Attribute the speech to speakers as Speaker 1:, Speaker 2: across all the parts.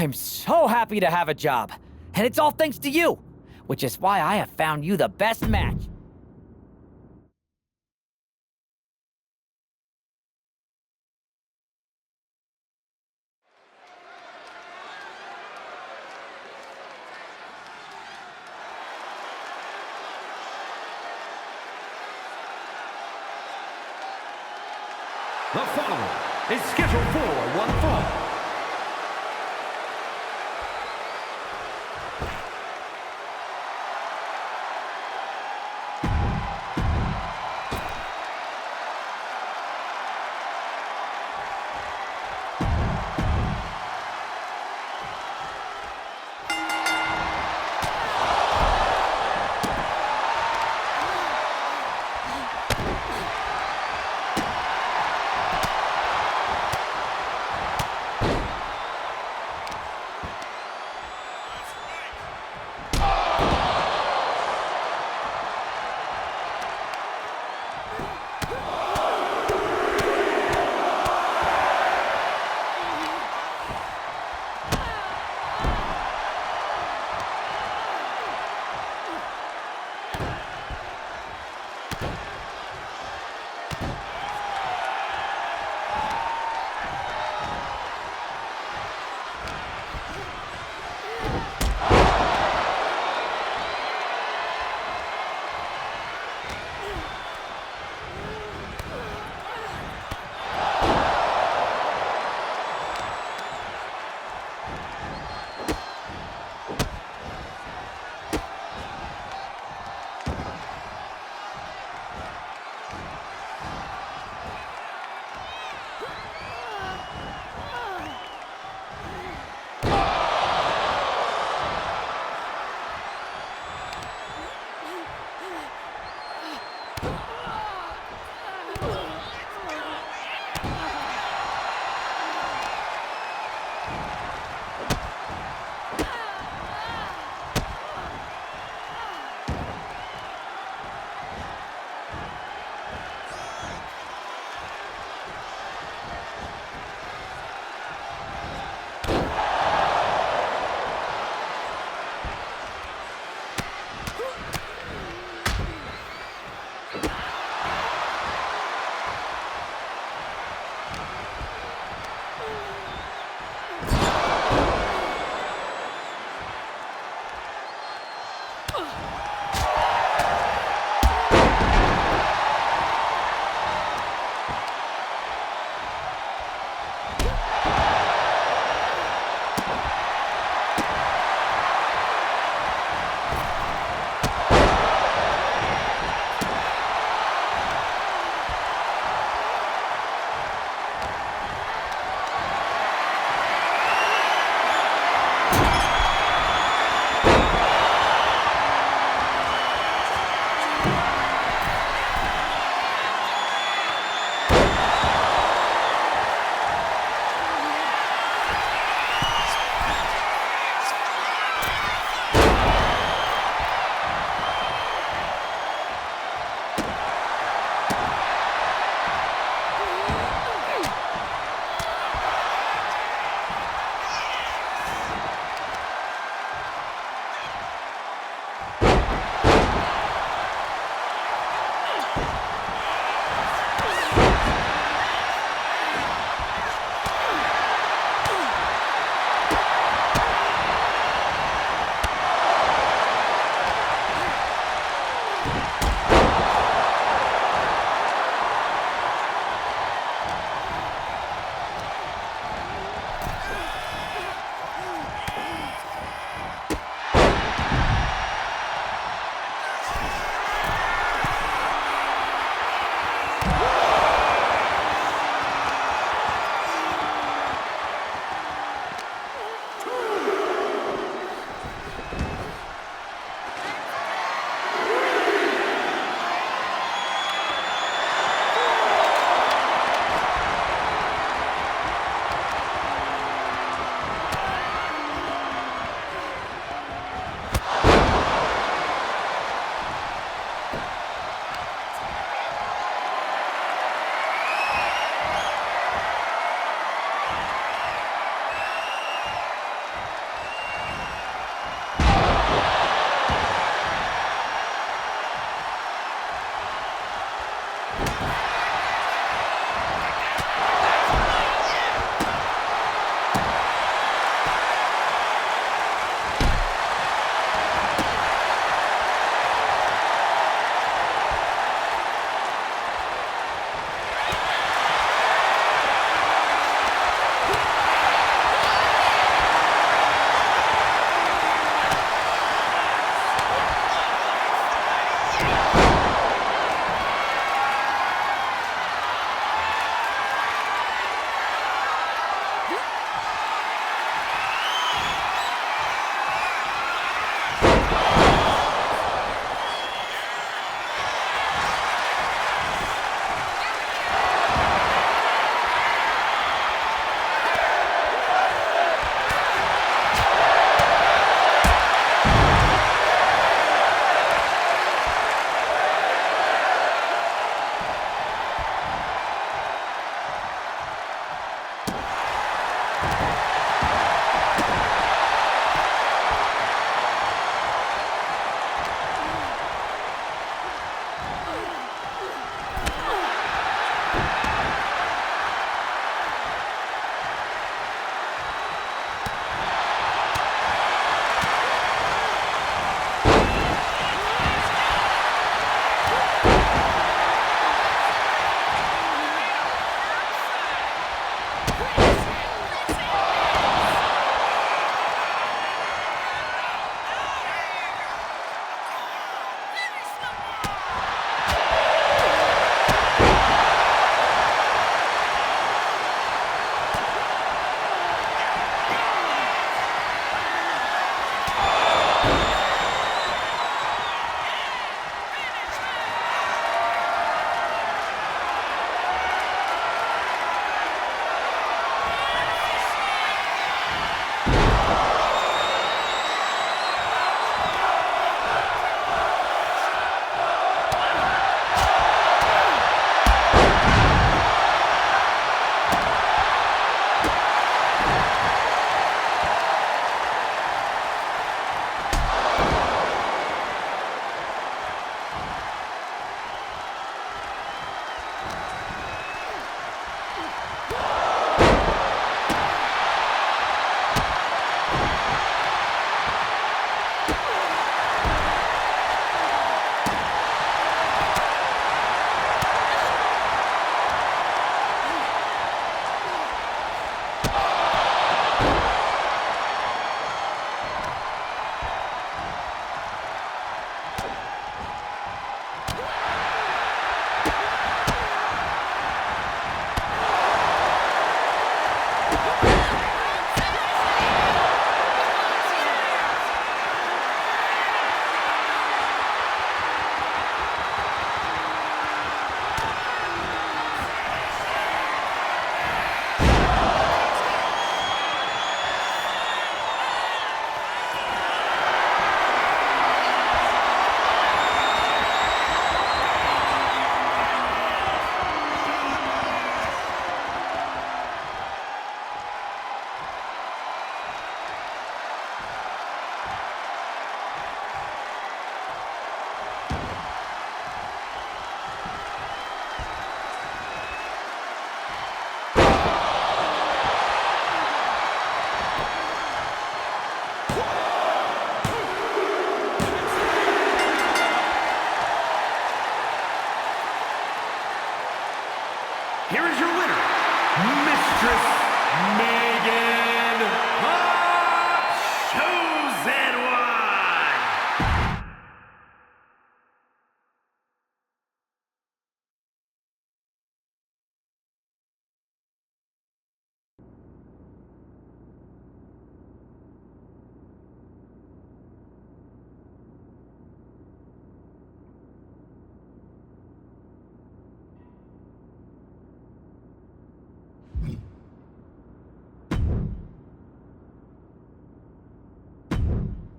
Speaker 1: I'm so happy to have a job. And it's all thanks to you, which is why I have found you the best match.
Speaker 2: The following is scheduled for one fall.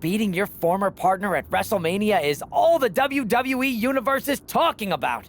Speaker 1: beating your former partner at WrestleMania is all the WWE Universe is talking about.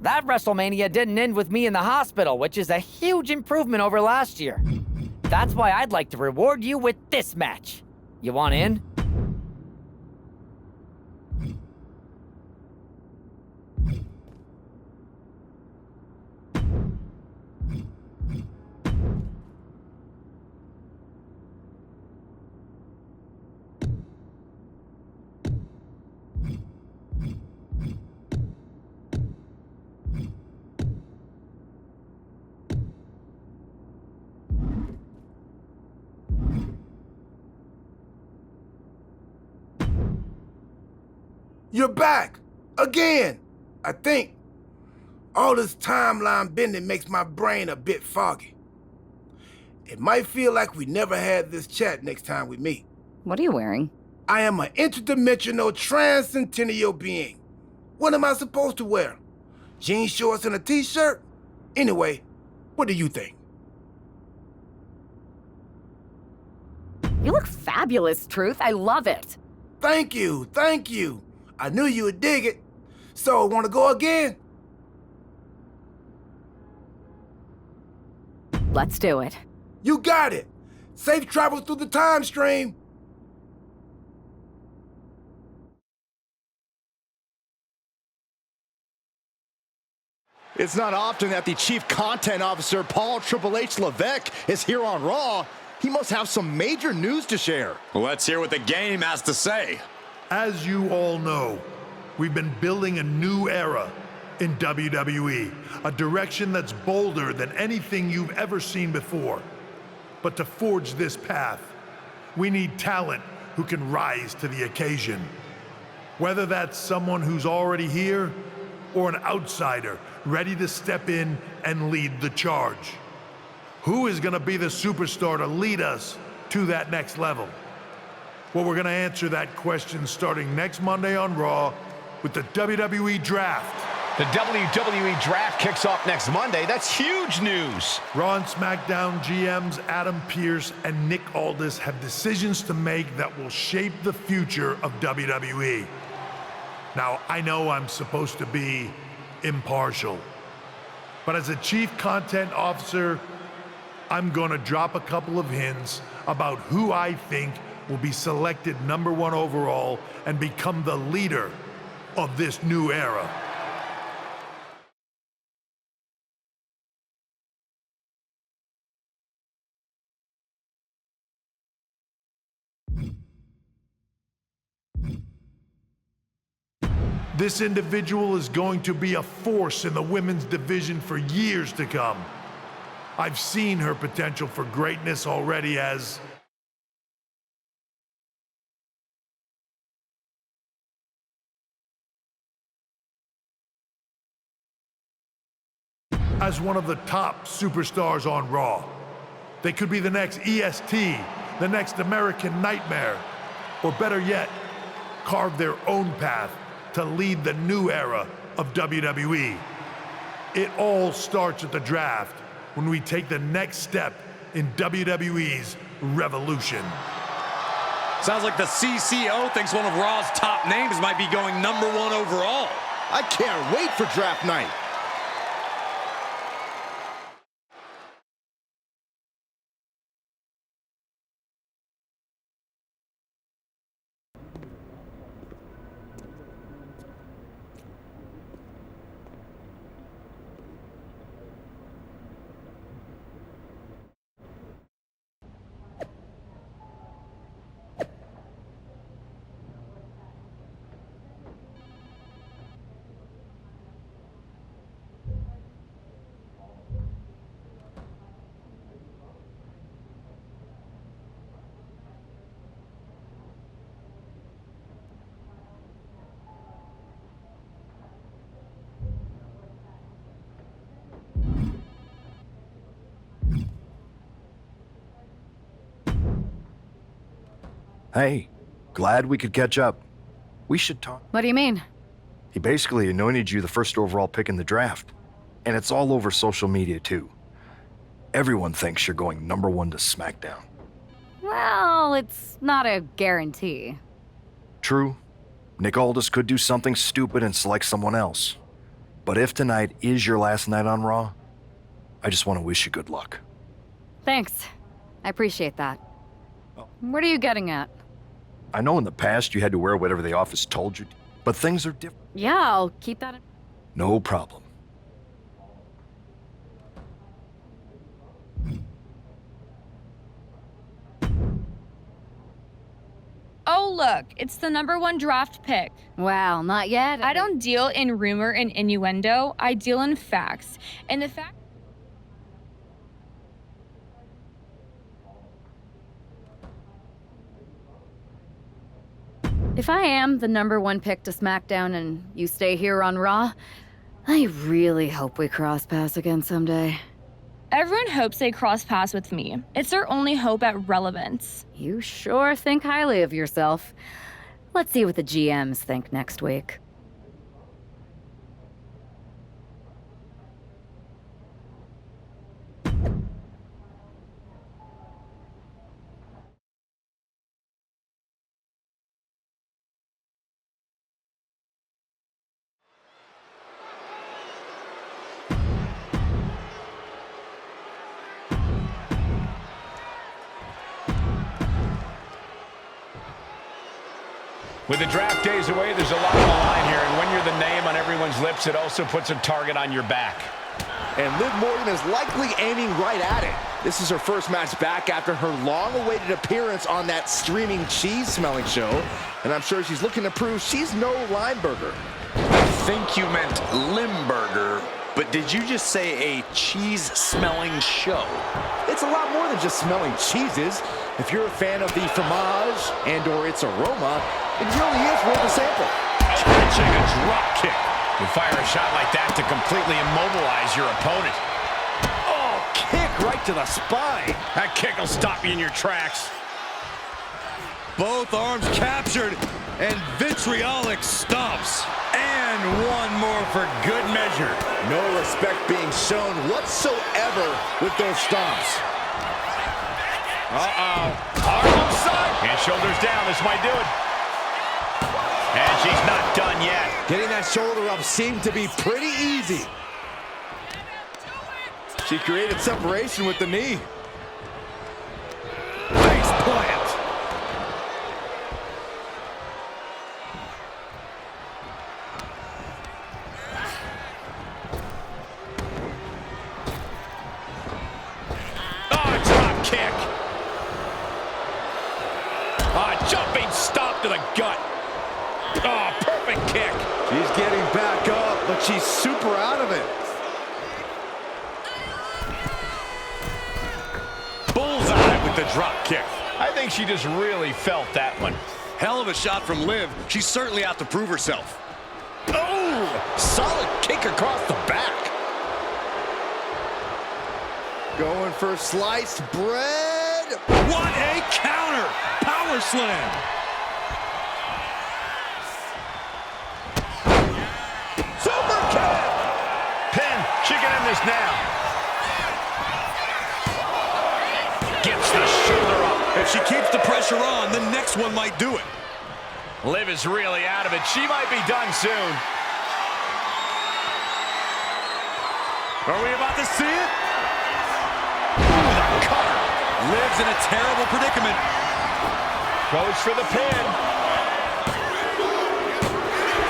Speaker 1: That WrestleMania didn't end with me in the hospital, which is a huge improvement over last year. That's why I'd like to reward you with this match. You want in?
Speaker 3: You're back! Again! I think. All this timeline bending makes my brain a bit foggy. It might feel like we never had this chat next time we meet.
Speaker 4: What are you wearing?
Speaker 3: I am an interdimensional transcendennial being. What am I supposed to wear? Jean shorts and a t-shirt? Anyway, what do you think?
Speaker 4: You look fabulous, Truth. I love it.
Speaker 3: Thank you, thank you. I knew you would dig it. So, wanna go again?
Speaker 4: Let's do it.
Speaker 3: You got it. Safe travel through the time stream.
Speaker 5: It's not often that the Chief Content Officer, Paul Triple H Levesque, is here on Raw. He must have some major news to share.
Speaker 6: Let's hear what the game has to say.
Speaker 7: As you all know, we've been building a new era in WWE, a direction that's bolder than anything you've ever seen before. But to forge this path, we need talent who can rise to the occasion. Whether that's someone who's already here or an outsider ready to step in and lead the charge. Who is going to be the superstar to lead us to that next level? Well, we're going to answer that question starting next Monday on Raw with the WWE Draft.
Speaker 5: The WWE Draft kicks off next Monday. That's huge news.
Speaker 7: Raw and SmackDown GMs Adam Pearce and Nick Aldis have decisions to make that will shape the future of WWE. Now, I know I'm supposed to be impartial, but as a Chief Content Officer, I'm going to drop a couple of hints about who I think will be selected #1 overall and become the leader of this new era. This individual is going to be a force in the women's division for years to come. I've seen her potential for greatness already as one of the top superstars on Raw. They could be the next EST, the next American Nightmare, or better yet, carve their own path to lead the new era of WWE. It all starts at the draft when we take the next step in WWE's revolution.
Speaker 6: Sounds like the CCO thinks one of Raw's top names might be going #1 overall.
Speaker 5: I can't wait for draft night.
Speaker 8: Hey, glad we could catch up. We should talk.
Speaker 4: What do you mean?
Speaker 8: He basically anointed you the first overall pick in the draft. And it's all over social media, too. Everyone thinks you're going #1 to SmackDown.
Speaker 4: Well, it's not a guarantee.
Speaker 8: True. Nick Aldis could do something stupid and select someone else. But if tonight is your last night on Raw, I just want to wish you good luck.
Speaker 4: Thanks. I appreciate that. What are you getting at?
Speaker 8: I know in the past you had to wear whatever the office told you, but things are different.
Speaker 4: Yeah, I'll keep that in.
Speaker 8: No problem.
Speaker 9: Oh, look, it's the #1 draft pick.
Speaker 4: Well, not yet.
Speaker 9: I don't deal in rumor and innuendo. I deal in facts. And the fact...
Speaker 4: If I am the #1 pick to SmackDown and you stay here on Raw, I really hope we cross paths again someday.
Speaker 9: Everyone hopes they cross paths with me. It's their only hope at relevance.
Speaker 4: You sure think highly of yourself. Let's see what the GMs think next week.
Speaker 10: With the draft days away, there's a lot on the line here, and when you're the name on everyone's lips, it also puts a target on your back.
Speaker 5: And Liv Morgan is likely aiming right at it. This is her first match back after her long-awaited appearance on that streaming cheese-smelling show, and I'm sure she's looking to prove she's no Lineburger.
Speaker 6: I think you meant Limburger, but did you just say a cheese-smelling show?
Speaker 5: It's a lot more than just smelling cheeses. If you're a fan of the fromage and or its aroma, it really is worth a sample.
Speaker 10: Catching a drop kick. You fire a shot like that to completely immobilize your opponent.
Speaker 5: Oh, kick right to the spine.
Speaker 10: That kick will stop you in your tracks.
Speaker 6: Both arms captured, and vitriolic stomps.
Speaker 10: And one more for good measure.
Speaker 5: No respect being shown whatsoever with those stomps.
Speaker 10: Uh-oh. Arm upside. And shoulders down. This might do it. And she's not done yet.
Speaker 5: Getting that shoulder up seemed to be pretty easy. She created separation with the knee.
Speaker 10: Nice plant. Oh, drop kick. Jumping stop to the gut. Oh, perfect kick.
Speaker 5: She's getting back up, but she's super out of it.
Speaker 10: Bullseye with the drop kick. I think she just really felt that one.
Speaker 6: Hell of a shot from Liv. She's certainly out to prove herself.
Speaker 10: Oh, solid kick across the back.
Speaker 5: Going for sliced bread.
Speaker 6: What a counter! Power slam.
Speaker 10: Super kick. Pin. She can end this now. Gets the shoulder up.
Speaker 6: If she keeps the pressure on, the next one might do it.
Speaker 10: Liv is really out of it. She might be done soon. Are we about to see it? Ooh, the cutter.
Speaker 6: Liv's in a terrible predicament.
Speaker 10: Goes for the pin.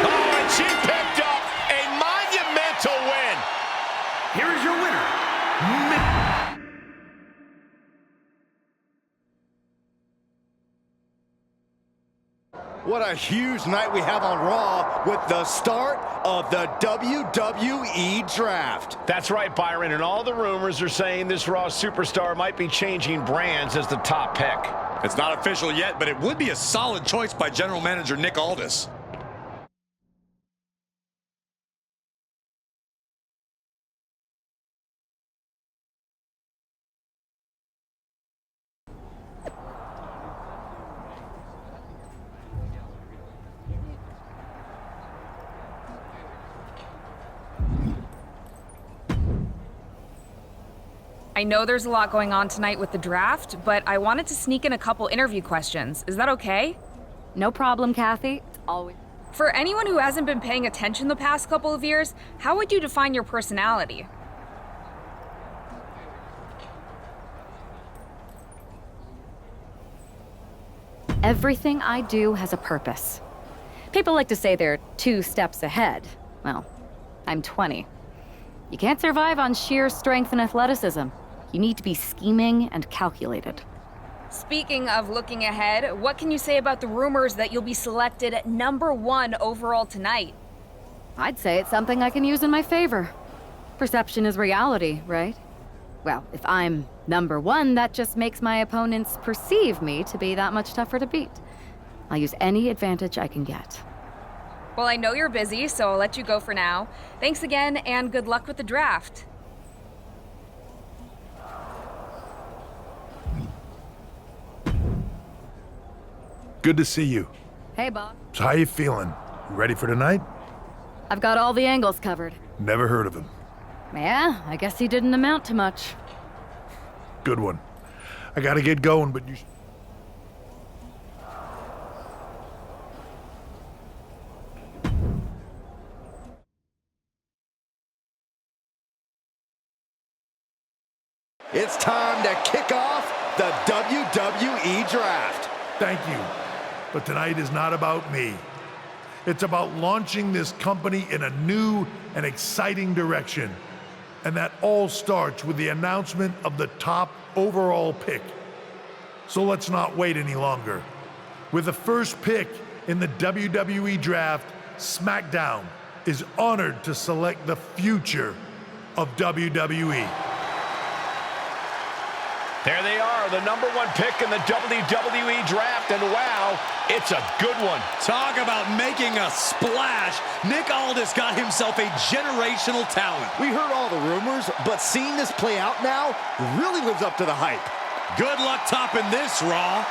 Speaker 10: Oh, and she picked up a monumental win.
Speaker 2: Here is your winner,
Speaker 5: What a huge night we have on Raw with the start of the WWE Draft.
Speaker 10: That's right, Byron, and all the rumors are saying this Raw superstar might be changing brands as the top pick.
Speaker 6: It's not official yet, but it would be a solid choice by General Manager Nick Aldis.
Speaker 11: I know there's a lot going on tonight with the draft, but I wanted to sneak in a couple interview questions. Is that okay?
Speaker 4: No problem, Kathy. It's always...
Speaker 11: For anyone who hasn't been paying attention the past couple of years, how would you define your personality?
Speaker 4: Everything I do has a purpose. People like to say they're 2 steps ahead. Well, I'm 20. You can't survive on sheer strength and athleticism. You need to be scheming and calculated.
Speaker 11: Speaking of looking ahead, what can you say about the rumors that you'll be selected at #1 overall tonight?
Speaker 4: I'd say it's something I can use in my favor. Perception is reality, right? Well, if I'm #1, that just makes my opponents perceive me to be that much tougher to beat. I'll use any advantage I can get.
Speaker 11: Well, I know you're busy, so I'll let you go for now. Thanks again, and good luck with the draft.
Speaker 7: Good to see you.
Speaker 4: Hey, Bob.
Speaker 7: So how you feeling? You ready for tonight?
Speaker 4: I've got all the angles covered.
Speaker 7: Never heard of him.
Speaker 4: Yeah, I guess he didn't amount to much.
Speaker 7: Good one. I gotta get going, but you...
Speaker 5: It's time to kick off the WWE Draft.
Speaker 7: Thank you. But tonight is not about me. It's about launching this company in a new and exciting direction. And that all starts with the announcement of the top overall pick. So let's not wait any longer. With the first pick in the WWE Draft, SmackDown is honored to select the future of WWE.
Speaker 10: There they are, the #1 pick in the WWE Draft, and wow, it's a good one.
Speaker 2: Talk about making a splash. Nick Aldis got himself a generational talent.
Speaker 5: We heard all the rumors, but seeing this play out now really lives up to the hype.
Speaker 2: Good luck topping this, Raw.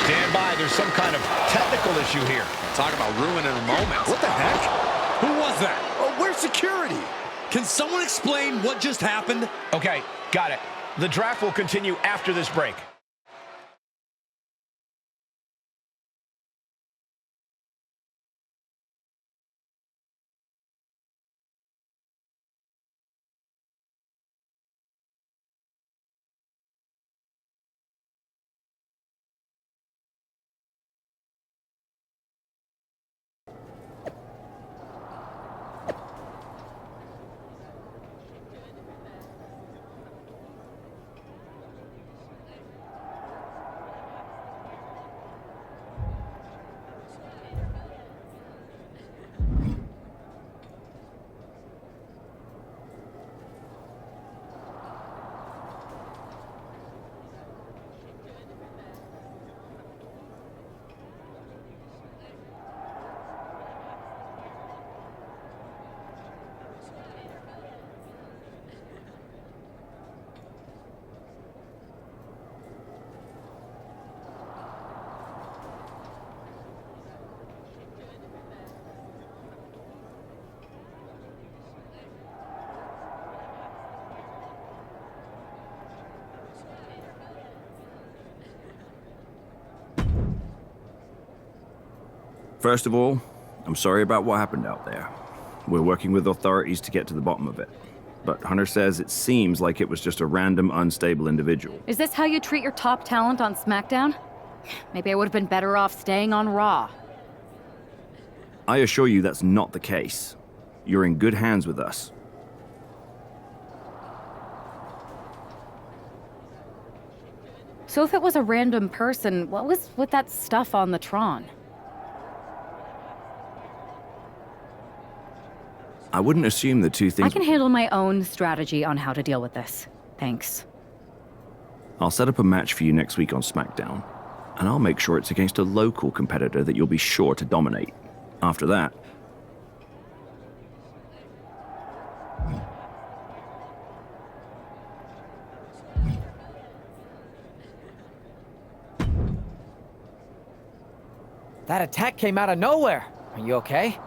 Speaker 10: Stand by, there's some kind of technical issue here.
Speaker 2: Talk about ruining a moment.
Speaker 5: What the heck?
Speaker 2: Who was that?
Speaker 5: Oh, where's security?
Speaker 2: Can someone explain what just happened?
Speaker 10: Okay, got it. The draft will continue after this break.
Speaker 12: First of all, I'm sorry about what happened out there. We're working with authorities to get to the bottom of it. But Hunter says it seems like it was just a random, unstable individual.
Speaker 4: Is this how you treat your top talent on SmackDown? Maybe I would have been better off staying on Raw.
Speaker 12: I assure you that's not the case. You're in good hands with us.
Speaker 4: So if it was a random person, what was with that stuff on the Tron?
Speaker 12: I wouldn't assume the two things...
Speaker 4: I can handle my own strategy on how to deal with this. Thanks.
Speaker 12: I'll set up a match for you next week on SmackDown, and I'll make sure it's against a local competitor that you'll be sure to dominate. After that...
Speaker 1: That attack came out of nowhere. Are you okay?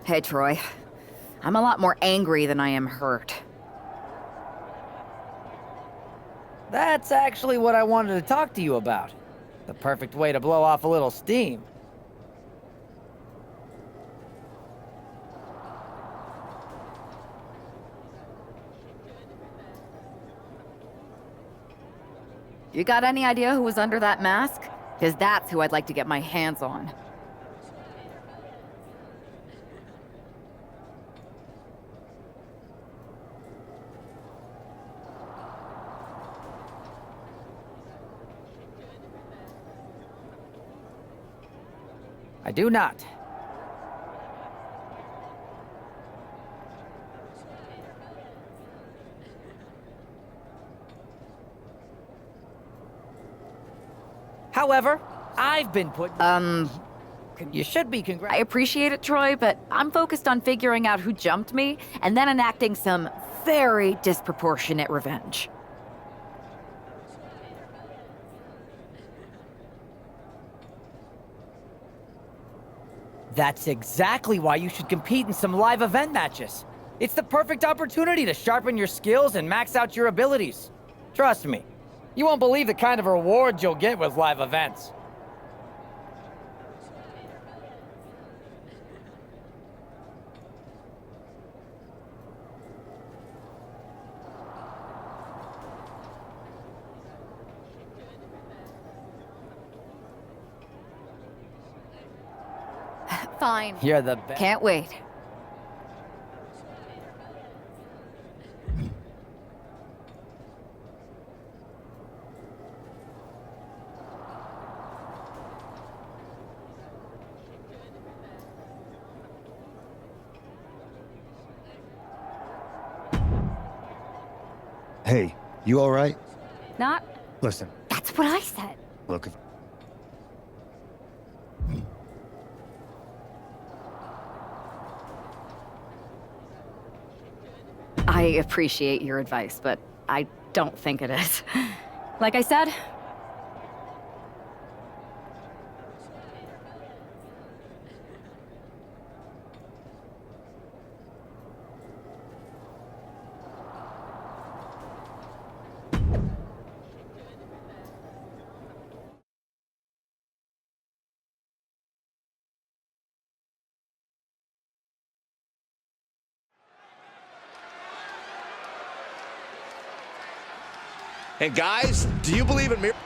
Speaker 4: Hey, Troy. I'm a lot more angry than I am hurt.
Speaker 1: That's actually what I wanted to talk to you about. The perfect way to blow off a little steam.
Speaker 4: You got any idea who was under that mask? Because that's who I'd like to get my hands on.
Speaker 1: I do not. However, I've been put. You should be
Speaker 4: I appreciate it, Troy, but I'm focused on figuring out who jumped me and then enacting some very disproportionate revenge.
Speaker 1: That's exactly why you should compete in some live event matches. It's the perfect opportunity to sharpen your skills and max out your abilities. Trust me, you won't believe the kind of rewards you'll get with live events.
Speaker 4: Fine.
Speaker 1: You're the best.
Speaker 4: Can't wait.
Speaker 13: Hey, you all right?
Speaker 4: Not.
Speaker 13: Listen,
Speaker 4: That's what I said.
Speaker 13: look, if
Speaker 4: I appreciate your advice, but I don't think it is. Like I said,
Speaker 5: And guys, do you believe in miracles?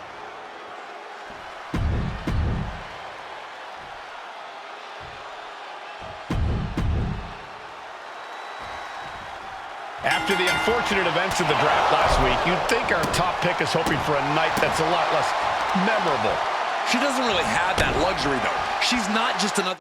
Speaker 10: After the unfortunate events of the draft last week, you'd think our top pick is hoping for a night that's a lot less memorable.
Speaker 2: She doesn't really have that luxury, though. She's not just another...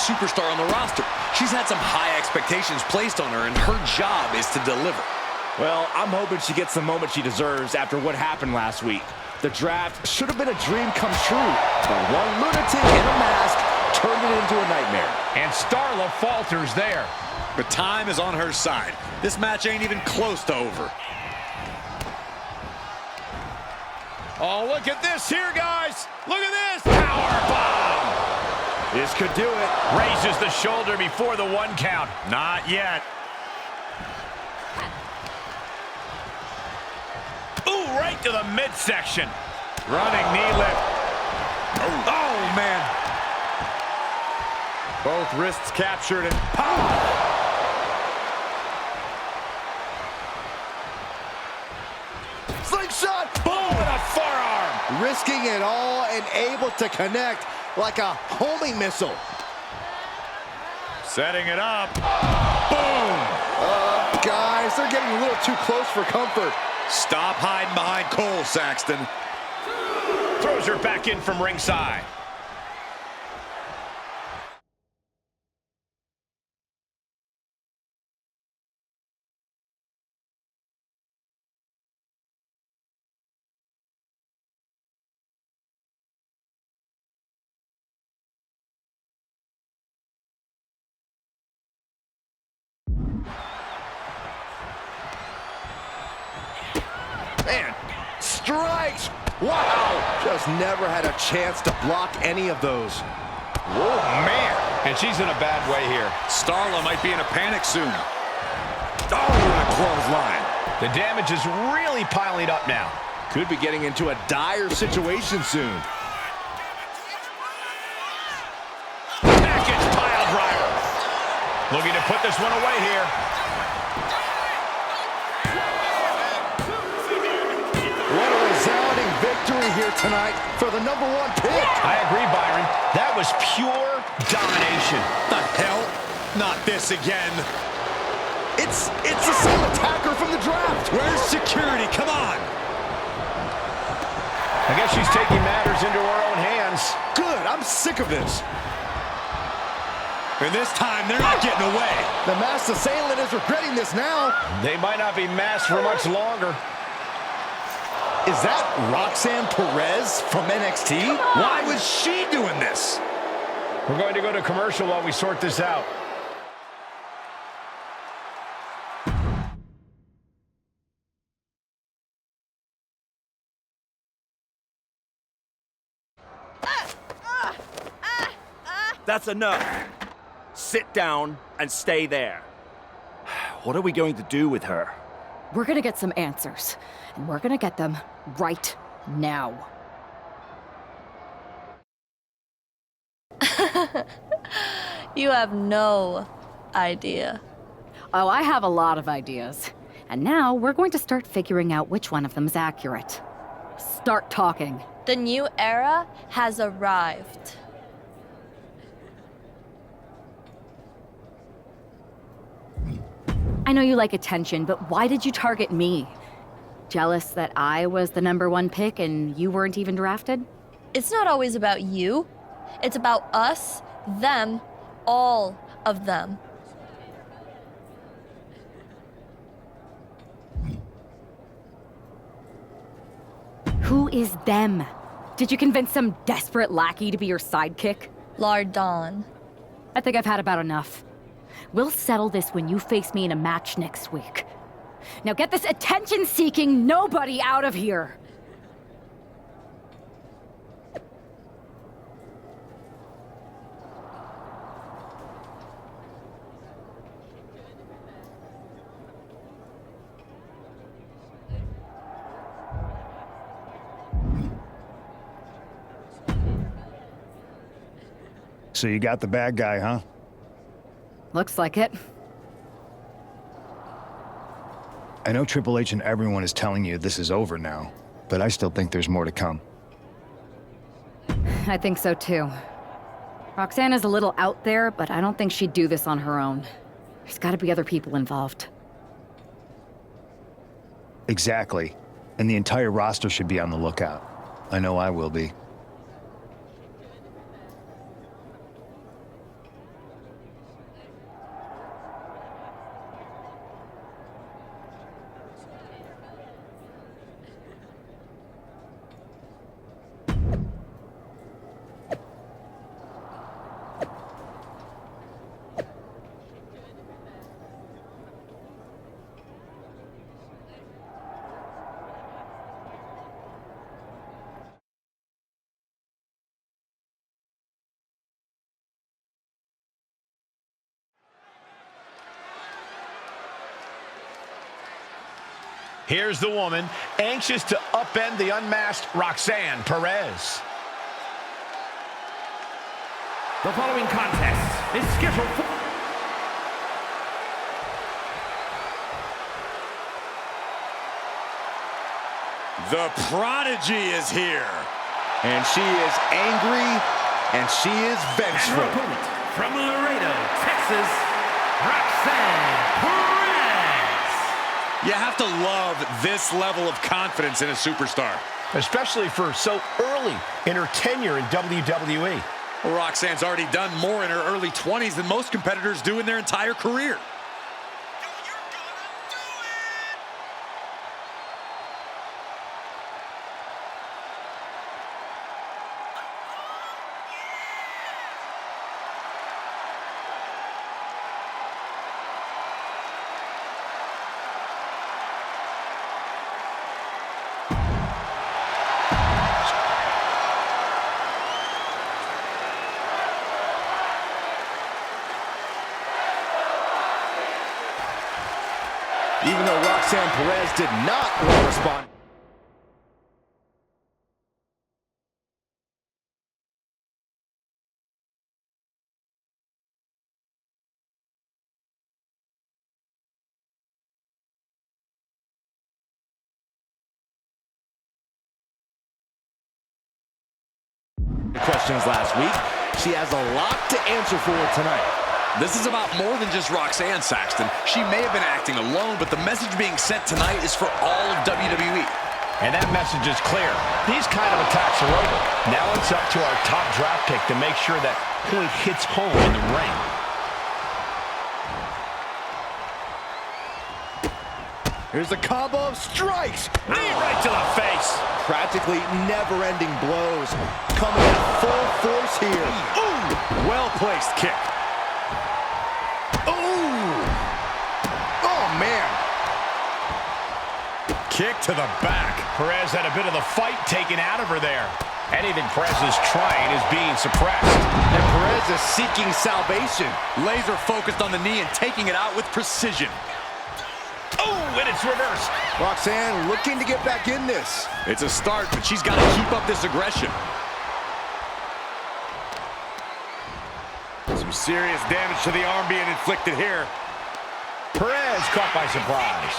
Speaker 2: superstar on the roster. She's had some high expectations placed on her, and her job is to deliver.
Speaker 5: Well, I'm hoping she gets the moment she deserves after what happened last week. The draft should have been a dream come true, but one lunatic in a mask turned it into a nightmare.
Speaker 10: And Starla falters there.
Speaker 2: But time is on her side. This match ain't even close to over.
Speaker 10: Oh, look at this here, guys. Look at this. Power bomb.
Speaker 5: This could do it.
Speaker 10: Raises the shoulder before the 1 count. Not yet. Ooh, right to the midsection. Running knee lift.
Speaker 2: Oh, man.
Speaker 5: Both wrists captured and pow! Slingshot!
Speaker 10: Boom! And a forearm.
Speaker 5: Risking it all and able to connect like a homing missile.
Speaker 10: Setting it up. Boom!
Speaker 5: Guys, they're getting a little too close for comfort.
Speaker 2: Stop hiding behind Cole, Saxton.
Speaker 10: Throws her back in from ringside.
Speaker 5: Man, strikes! Wow! Just never had a chance to block any of those.
Speaker 10: Whoa, man. And she's in a bad way here.
Speaker 2: Starla might be in a panic soon. Oh, what a clothesline.
Speaker 10: The damage is really piling up now.
Speaker 5: Could be getting into a dire situation soon.
Speaker 10: Package pile driver. Looking to put this one away here.
Speaker 5: What a resounding victory here tonight for the #1 pick.
Speaker 10: I agree, Byron. That was pure domination.
Speaker 2: The hell? Not this again.
Speaker 5: It's the same attacker from the draft.
Speaker 2: Where's security? Come on.
Speaker 10: I guess she's taking matters into her own hands.
Speaker 5: Good, I'm sick of this.
Speaker 2: And this time, they're not getting away.
Speaker 5: The masked assailant is regretting this now.
Speaker 10: They might not be masked for much longer.
Speaker 5: Is that Roxanne Perez from NXT?
Speaker 2: Why was she doing this?
Speaker 10: We're going to go to commercial while we sort this out.
Speaker 13: That's enough. Sit down and stay there. What are we going to do with her?
Speaker 4: We're gonna get some answers, and we're gonna get them right now.
Speaker 14: You have no idea.
Speaker 4: Oh, I have a lot of ideas. And now we're going to start figuring out which one of them is accurate. Start talking.
Speaker 14: The new era has arrived.
Speaker 4: I know you like attention, but why did you target me? Jealous that I was the #1 pick and you weren't even drafted?
Speaker 14: It's not always about you. It's about us, them, all of them.
Speaker 4: Who is them? Did you convince some desperate lackey to be your sidekick?
Speaker 14: Lardon.
Speaker 4: I think I've had about enough. We'll settle this when you face me in a match next week. Now get this attention-seeking nobody out of here!
Speaker 15: So you got the bad guy, huh?
Speaker 4: Looks like it.
Speaker 15: I know Triple H and everyone is telling you this is over now, but I still think there's more to come.
Speaker 4: I think so too. Roxanne is a little out there, but I don't think she'd do this on her own. There's gotta be other people involved.
Speaker 15: Exactly. And the entire roster should be on the lookout. I know I will be.
Speaker 10: Here's the woman, anxious to upend the unmasked Roxanne Perez.
Speaker 16: The following contest is scheduled for...
Speaker 13: The Prodigy is here. And she is angry, and she is vengeful.
Speaker 16: And her opponent from Laredo, Texas, Roxanne Perez.
Speaker 2: You have to love this level of confidence in a superstar.
Speaker 10: Especially for so early in her tenure in WWE.
Speaker 2: Well, Roxanne's already done more in her early 20s than most competitors do in their entire career.
Speaker 5: Even though Roxanne Perez did not want to respond. Questions last week. She has a lot to answer for tonight.
Speaker 2: This is about more than just Roxanne, Saxton. She may have been acting alone, but the message being sent tonight is for all of WWE.
Speaker 10: And that message is clear. These kind of attacks are over. Now it's up to our top draft pick to make sure that point hits home in the ring.
Speaker 5: Here's a combo of strikes.
Speaker 10: Knee right to the face.
Speaker 5: Practically never-ending blows. Coming at full force here.
Speaker 2: Ooh! Well-placed kick.
Speaker 5: Ooh! Oh, man.
Speaker 2: Kick to the back.
Speaker 10: Perez had a bit of the fight taken out of her there. Anything Perez is trying is being suppressed.
Speaker 5: And Perez is seeking salvation.
Speaker 2: Laser focused on the knee and taking it out with precision.
Speaker 10: Oh, and it's reversed.
Speaker 5: Roxanne looking to get back in this.
Speaker 2: It's a start, but she's got to keep up this aggression. Some serious damage to the arm being inflicted here.
Speaker 10: Perez caught by surprise.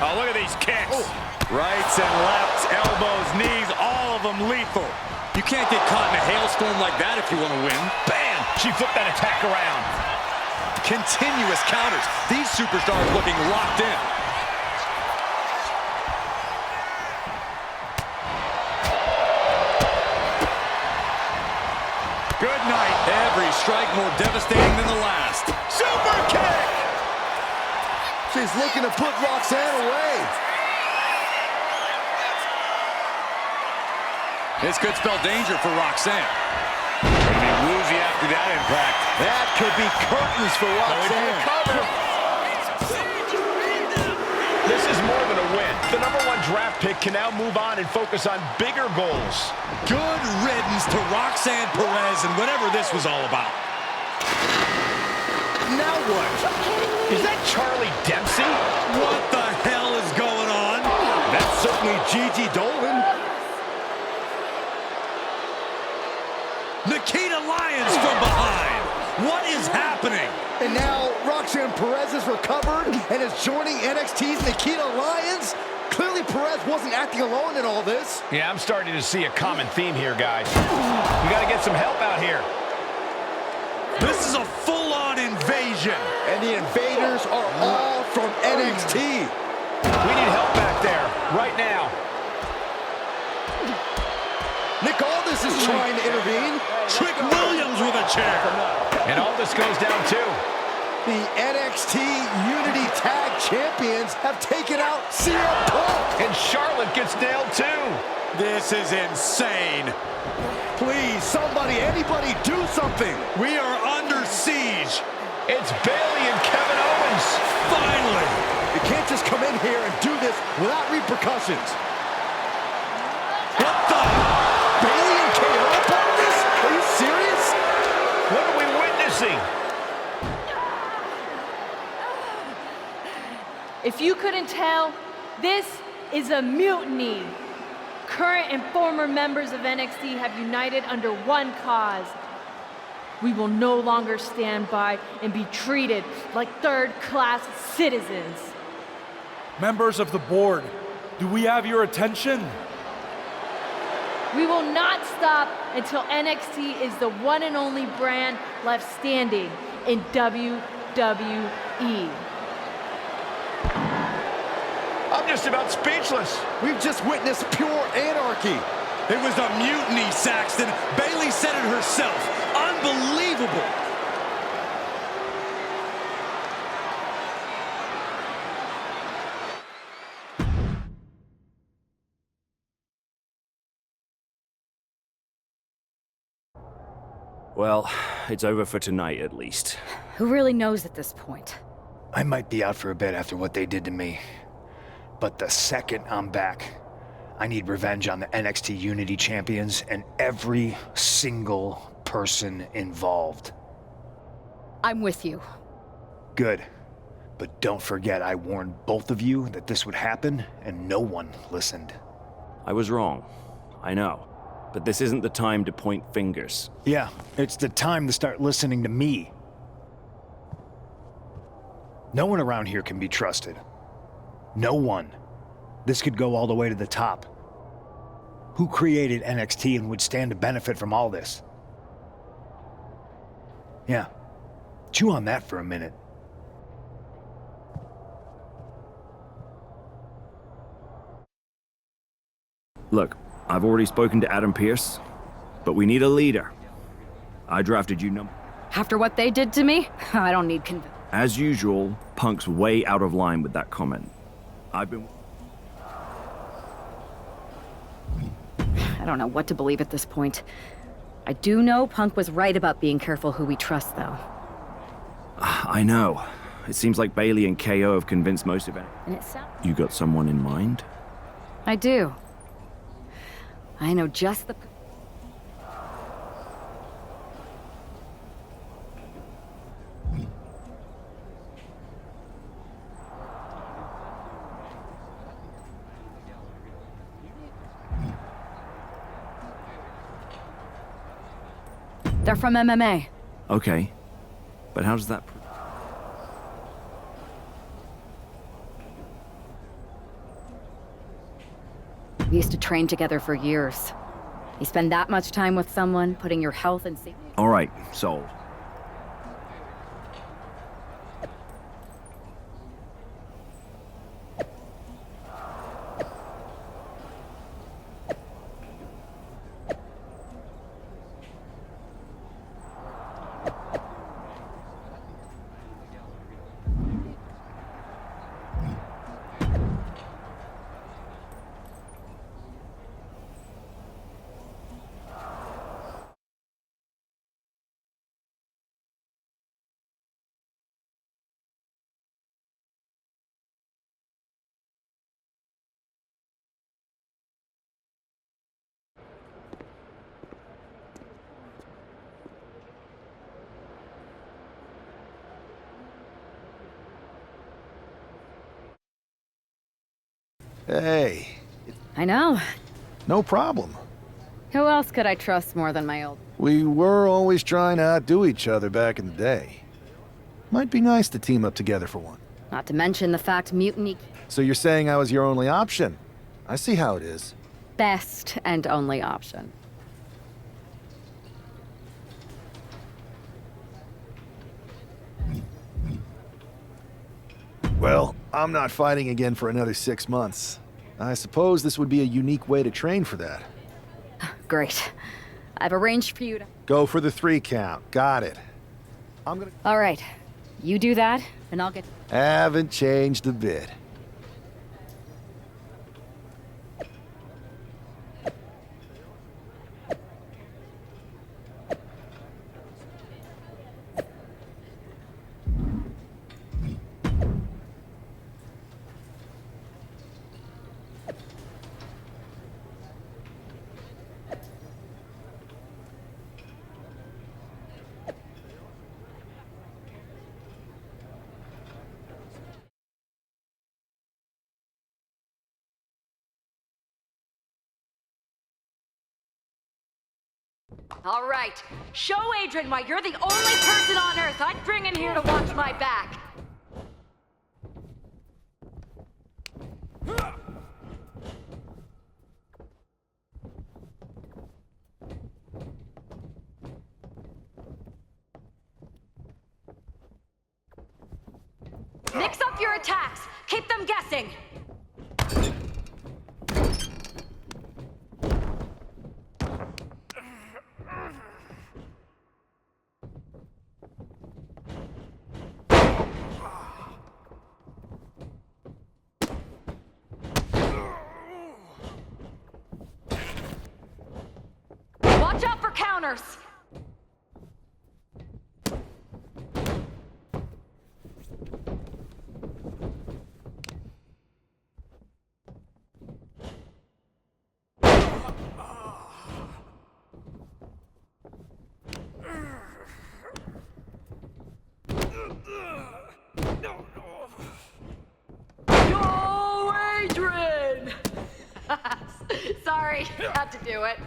Speaker 2: Oh, look at these kicks. Oh. Rights and lefts, elbows, knees, all of them lethal. You can't get caught in a hailstorm like that if you want to win.
Speaker 10: Bam! She flipped that attack around.
Speaker 2: Continuous counters. These superstars looking locked in. Good night. Every strike more devastating than the last.
Speaker 10: Super kick!
Speaker 5: She's looking to put Roxanne away.
Speaker 2: This could spell danger for Roxanne. Gonna be woozy after that impact.
Speaker 5: That could be curtains for Roxanne.
Speaker 10: This is more than a win. The #1 draft pick can now move on and focus on bigger goals.
Speaker 2: Good riddance to Roxanne Perez and whatever this was all about.
Speaker 5: Now what?
Speaker 10: Is that Charlie Dempsey?
Speaker 2: What the hell is going on?
Speaker 5: That's certainly Gigi Dolan.
Speaker 2: Nikita Lyons from behind. What is happening?
Speaker 5: And now Roxanne Perez is recovered and is joining NXT's Nikita Lyons. Clearly Perez wasn't acting alone in all this.
Speaker 10: Yeah, I'm starting to see a common theme here, guys. We got to get some help out here.
Speaker 2: This is a full-on invasion.
Speaker 5: And the invaders are all from NXT.
Speaker 10: We need help back there, right now.
Speaker 5: Nick Aldis is trying to intervene.
Speaker 2: Trick Williams with a chair.
Speaker 10: And Aldis goes down too.
Speaker 5: The NXT Unity Tag Champions have taken out CM Punk.
Speaker 10: And Charlotte gets nailed too.
Speaker 2: This is insane.
Speaker 5: Please, somebody, anybody, do something.
Speaker 2: We are under siege.
Speaker 10: It's Bayley and Kevin Owens.
Speaker 2: Finally.
Speaker 5: You can't just come in here and do this without repercussions.
Speaker 2: What the?
Speaker 5: Bayley and KO about this? Are you serious?
Speaker 10: What are we witnessing?
Speaker 17: If you couldn't tell, this is a mutiny. Current and former members of NXT have united under one cause. We will no longer stand by and be treated like third-class citizens.
Speaker 18: Members of the board, do we have your attention?
Speaker 17: We will not stop until NXT is the one and only brand left standing in WWE.
Speaker 5: I'm just about speechless. We've just witnessed pure anarchy.
Speaker 2: It was a mutiny, Saxton. Bayley said it herself. Unbelievable.
Speaker 12: Well, it's over for tonight at least.
Speaker 4: Who really knows at this point?
Speaker 15: I might be out for a bit after what they did to me. But the second I'm back, I need revenge on the NXT Unity Champions and every single person involved.
Speaker 4: I'm with you.
Speaker 15: Good. But don't forget I warned both of you that this would happen, and no one listened.
Speaker 12: I was wrong. I know. But this isn't the time to point fingers.
Speaker 15: Yeah, it's the time to start listening to me. No one around here can be trusted. No one. This could go all the way to the top. Who created NXT and would stand to benefit from all this? Yeah. Chew on that for a minute.
Speaker 12: Look, I've already spoken to Adam Pearce, but we need a leader. I drafted you
Speaker 4: After what they did to me, I don't need
Speaker 12: As usual, Punk's way out of line with that comment.
Speaker 4: I don't know what to believe at this point. I do know Punk was right about being careful who we trust, though.
Speaker 12: I know. It seems like Bayley and KO have convinced most of it.
Speaker 4: And it sounds...
Speaker 12: You got someone in mind?
Speaker 4: I do. I know just the... They're from MMA.
Speaker 12: Okay. But how does that...
Speaker 4: We used to train together for years. You spend that much time with someone, putting your health and safety...
Speaker 12: All right, sold.
Speaker 19: Hey.
Speaker 4: I know.
Speaker 19: No problem.
Speaker 4: Who else could I trust more than my old...
Speaker 19: We were always trying to outdo each other back in the day. Might be nice to team up together for one.
Speaker 4: Not to mention the fact Mutiny...
Speaker 19: So you're saying I was your only option? I see how it is.
Speaker 4: Best and only option.
Speaker 19: Well, I'm not fighting again for another 6 months. I suppose this would be a unique way to train for that.
Speaker 4: Great. I've arranged for you to...
Speaker 19: Go for the 3 count. Got it.
Speaker 4: All right. You do that, and I'll get...
Speaker 19: Haven't changed a bit.
Speaker 4: All right, show Adrian why you're the only person on Earth I'd bring in here to watch my back. Mix up your attacks. Keep them guessing. Watch out for counters. Go, Adrian! Sorry, had to do it.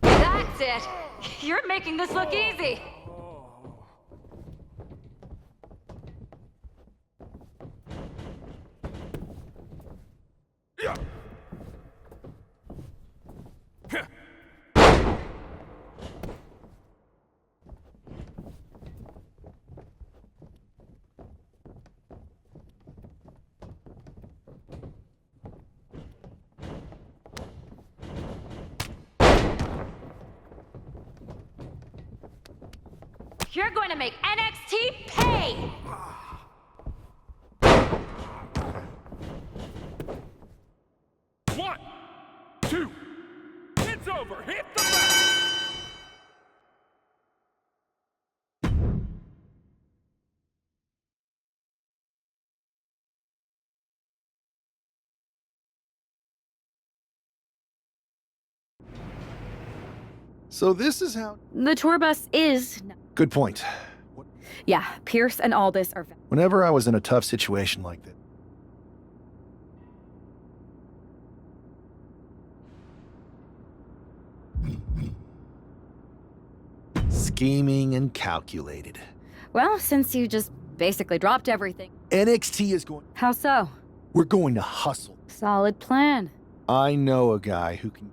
Speaker 4: That's it. You're making this look easy. You're going to make NXT pay!
Speaker 16: One, two, it's over. Hit the back.
Speaker 19: So this is how...
Speaker 4: The tour bus is...
Speaker 19: Good point.
Speaker 4: Yeah, Pierce and Aldis are...
Speaker 19: Whenever I was in a tough situation like that, scheming and calculated.
Speaker 4: Well, since you just basically dropped everything...
Speaker 19: NXT is going...
Speaker 4: How so?
Speaker 19: We're going to hustle.
Speaker 4: Solid plan.
Speaker 19: I know a guy who can...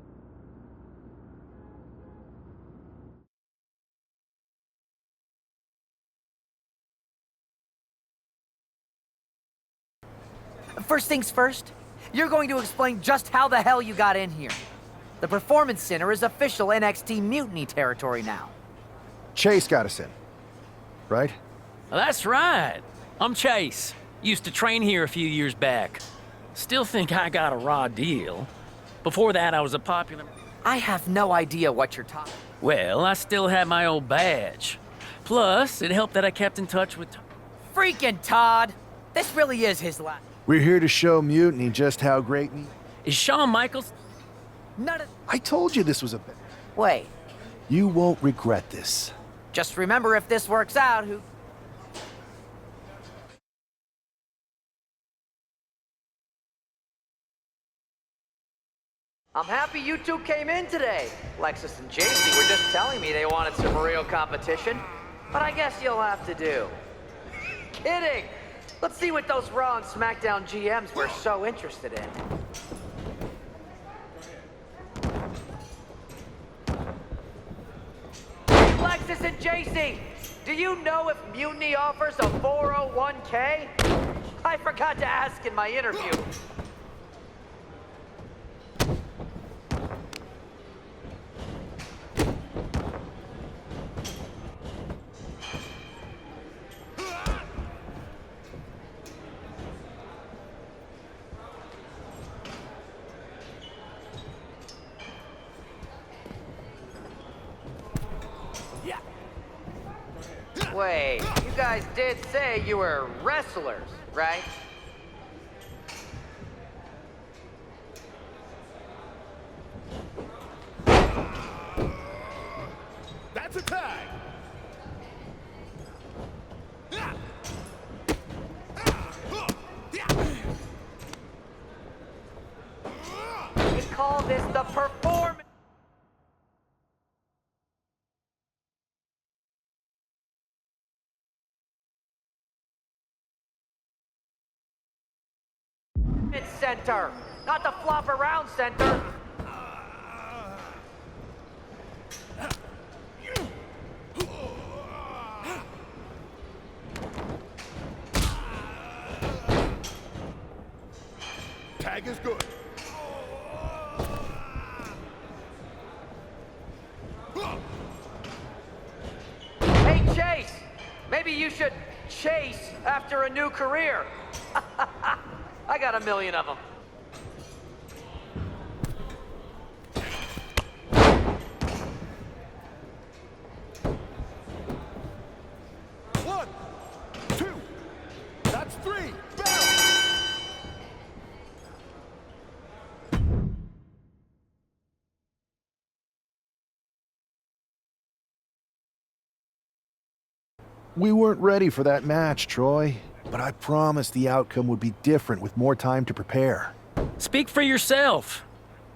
Speaker 1: First things first, you're going to explain just how the hell you got in here. The Performance Center is official NXT Mutiny territory now.
Speaker 19: Chase got us in, right?
Speaker 20: That's right. I'm Chase. Used to train here a few years back. Still think I got a raw deal. Before that, I was a popular...
Speaker 1: I have no idea what you're talking...
Speaker 20: Well, I still had my old badge. Plus, it helped that I kept in touch with...
Speaker 1: Freaking Todd! This really is his last...
Speaker 19: We're here to show Mutiny just how great...
Speaker 20: Is Shawn Michaels...
Speaker 1: None of...
Speaker 19: I told you this was a...
Speaker 1: Wait.
Speaker 19: You won't regret this.
Speaker 1: Just remember, if this works out, who... I'm happy you two came in today. Lexus and JC were just telling me they wanted some real competition. But I guess you'll have to do. Kidding! Let's see what those Raw and SmackDown GMs were so interested in. Lexus and JC, do you know if Mutiny offers a 401k? I forgot to ask in my interview. Wait, you guys did say you were wrestlers, right? The performance center, not the flop around center.
Speaker 3: Tag is good.
Speaker 1: Hey, Chase! Maybe you should chase after a new career. I got a million of them.
Speaker 3: One, two, that's three.
Speaker 19: We weren't ready for that match, Troy. But I promised the outcome would be different with more time to prepare.
Speaker 20: Speak for yourself.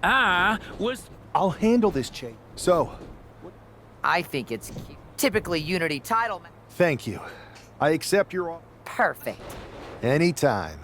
Speaker 19: I'll handle this, Chase. So,
Speaker 1: I think it's typically Unity title.
Speaker 19: thank you. I accept your offer.
Speaker 1: Perfect.
Speaker 19: Anytime.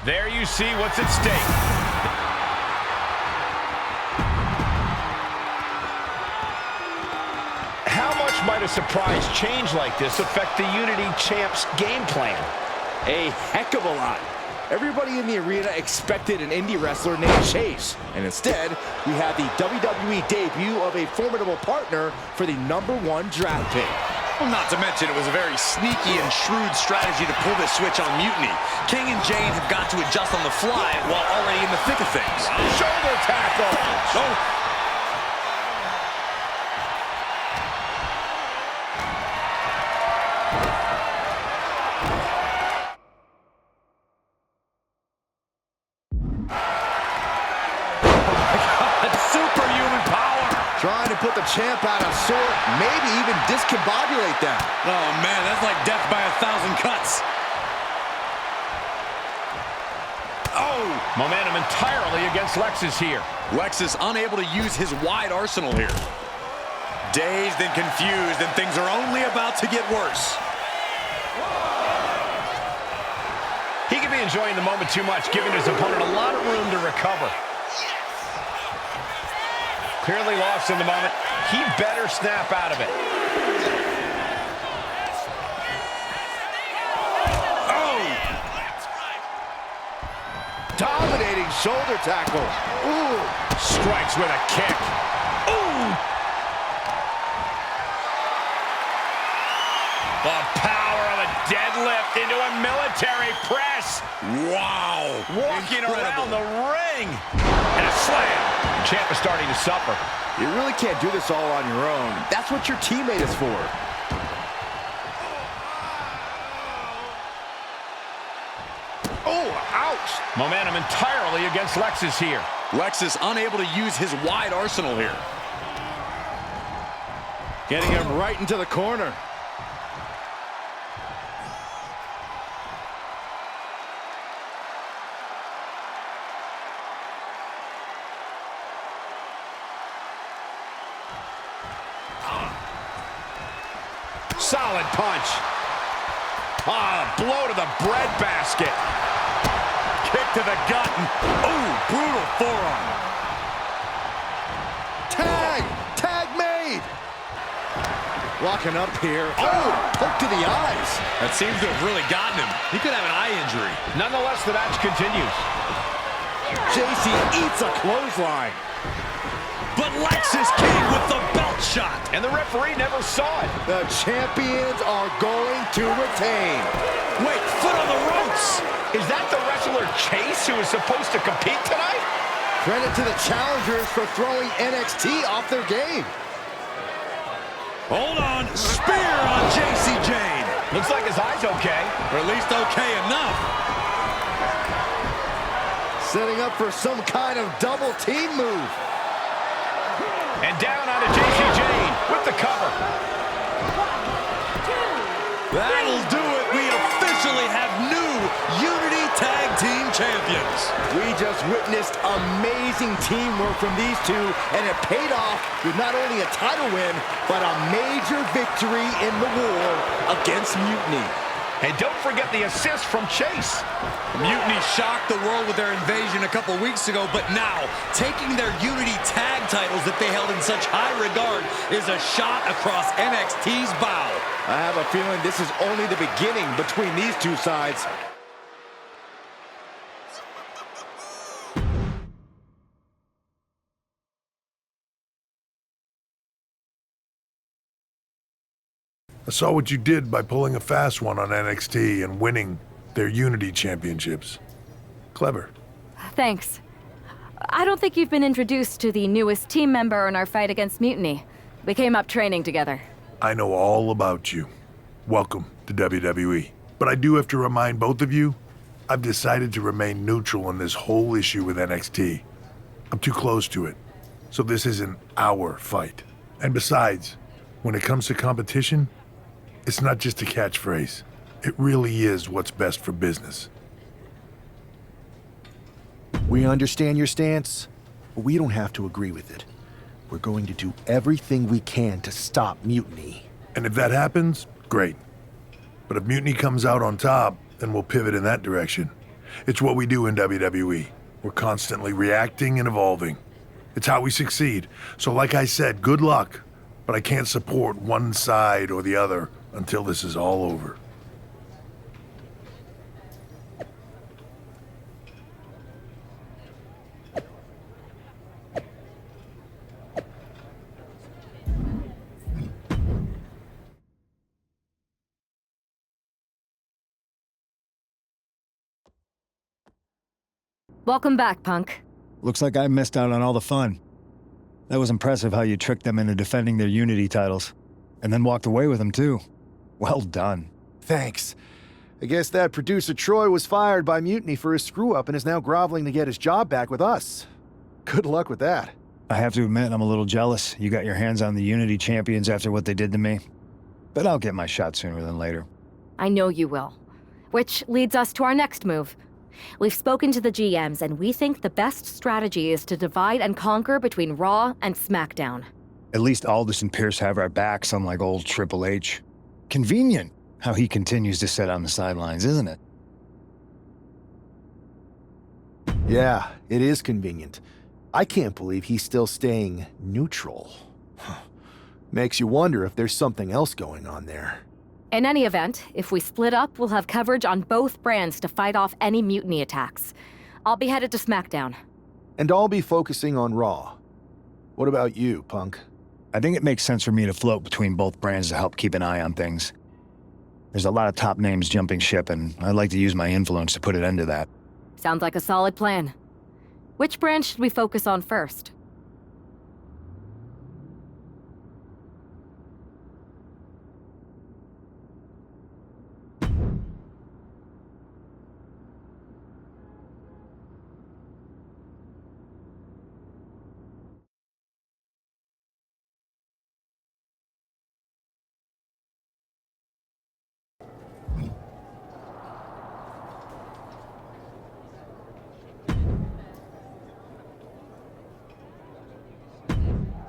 Speaker 10: There you see what's at stake. How much might a surprise change like this affect the Unity Champs game plan?
Speaker 5: A heck of a lot. Everybody in the arena expected an indie wrestler named Chase, and instead, we have the WWE debut of a formidable partner for the #1 draft pick.
Speaker 2: Well, not to mention, it was a very sneaky and shrewd strategy to pull this switch on Mutiny. King and Jane have got to adjust on the fly while already in the thick of things.
Speaker 5: Shoulder tackle!
Speaker 2: Oh.
Speaker 5: Trying to put the champ out of sort, maybe even discombobulate them.
Speaker 2: Oh, man, that's like death by 1,000 cuts.
Speaker 10: Oh! Momentum entirely against Lexus here.
Speaker 2: Lexus unable to use his wide arsenal here. Dazed and confused, and things are only about to get worse.
Speaker 10: He could be enjoying the moment too much, giving his opponent a lot of room to recover. Clearly lost in the moment. He better snap out of it.
Speaker 5: Oh! Dominating shoulder tackle. Ooh!
Speaker 10: Strikes with a kick.
Speaker 5: Ooh!
Speaker 10: The power of a deadlift into a military press.
Speaker 2: Wow!
Speaker 10: Walking around the ring. And a slam. The champ is starting to suffer.
Speaker 5: You really can't do this all on your own. That's what your teammate is for. Oh, ouch!
Speaker 10: Momentum entirely against Lexus here.
Speaker 2: Lexus unable to use his wide arsenal here.
Speaker 5: Getting him right into the corner.
Speaker 2: solid punch. Ah, blow to the breadbasket. Kick to the gut. Ooh, brutal forearm.
Speaker 5: Tag made. Locking up here. Oh, poke to the eyes.
Speaker 2: That seems to have really gotten him. He could have an eye injury.
Speaker 10: Nonetheless, the match continues.
Speaker 5: JC eats a clothesline.
Speaker 2: But Lex is king with the belt shot.
Speaker 10: And the referee never saw it.
Speaker 5: The champions are going to retain.
Speaker 2: Wait, foot on the ropes.
Speaker 10: Is that the wrestler Chase who is supposed to compete tonight?
Speaker 5: Credit to the challengers for throwing NXT off their game.
Speaker 2: Hold on. Spear on JC Jane.
Speaker 10: Looks like his eye's okay.
Speaker 2: Or at least okay enough.
Speaker 5: Setting up for some kind of double team move.
Speaker 10: And down onto JC Jane with the cover.
Speaker 2: That'll do it. We officially have new Unity Tag Team Champions.
Speaker 5: We just witnessed amazing teamwork from these two, and it paid off with not only a title win, but a major victory in the war against Mutiny.
Speaker 10: And don't forget the assist from Chase.
Speaker 2: Mutiny shocked the world with their invasion a couple weeks ago, but now, taking their Unity tag titles that they held in such high regard is a shot across NXT's bow.
Speaker 5: I have a feeling this is only the beginning between these two sides.
Speaker 7: I saw what you did by pulling a fast one on NXT and winning their Unity championships. Clever.
Speaker 4: Thanks. I don't think you've been introduced to the newest team member in our fight against Mutiny. We came up training together.
Speaker 7: I know all about you. Welcome to WWE. But I do have to remind both of you, I've decided to remain neutral in this whole issue with NXT. I'm too close to it. So this isn't our fight. And besides, when it comes to competition, it's not just a catchphrase. It really is what's best for business.
Speaker 19: We understand your stance, but we don't have to agree with it. We're going to do everything we can to stop Mutiny.
Speaker 7: And if that happens, great. But if Mutiny comes out on top, then we'll pivot in that direction. It's what we do in WWE. We're constantly reacting and evolving. It's how we succeed. So like I said, good luck. But I can't support one side or the other until this is all over.
Speaker 4: Welcome back, Punk.
Speaker 15: Looks like I missed out on all the fun. That was impressive how you tricked them into defending their Unity titles. And then walked away with them, too. Well done.
Speaker 19: Thanks. I guess that producer Troy was fired by Mutiny for his screw-up and is now groveling to get his job back with us. Good luck with that.
Speaker 15: I have to admit, I'm a little jealous. You got your hands on the Unity champions after what they did to me. But I'll get my shot sooner than later.
Speaker 4: I know you will. Which leads us to our next move. We've spoken to the GMs, and we think the best strategy is to divide and conquer between Raw and SmackDown.
Speaker 15: At least Aldous and Pierce have our backs, unlike old Triple H. Convenient how he continues to sit on the sidelines, isn't it?
Speaker 19: Yeah, it is convenient. I can't believe he's still staying neutral. Makes you wonder if there's something else going on there.
Speaker 4: In any event, if we split up, we'll have coverage on both brands to fight off any Mutiny attacks. I'll be headed to SmackDown.
Speaker 19: And I'll be focusing on Raw. What about you, Punk?
Speaker 15: I think it makes sense for me to float between both brands to help keep an eye on things. There's a lot of top names jumping ship, and I'd like to use my influence to put an end to that.
Speaker 4: Sounds like a solid plan. Which brand should we focus on first?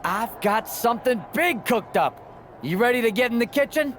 Speaker 1: I've got something big cooked up. You ready to get in the kitchen?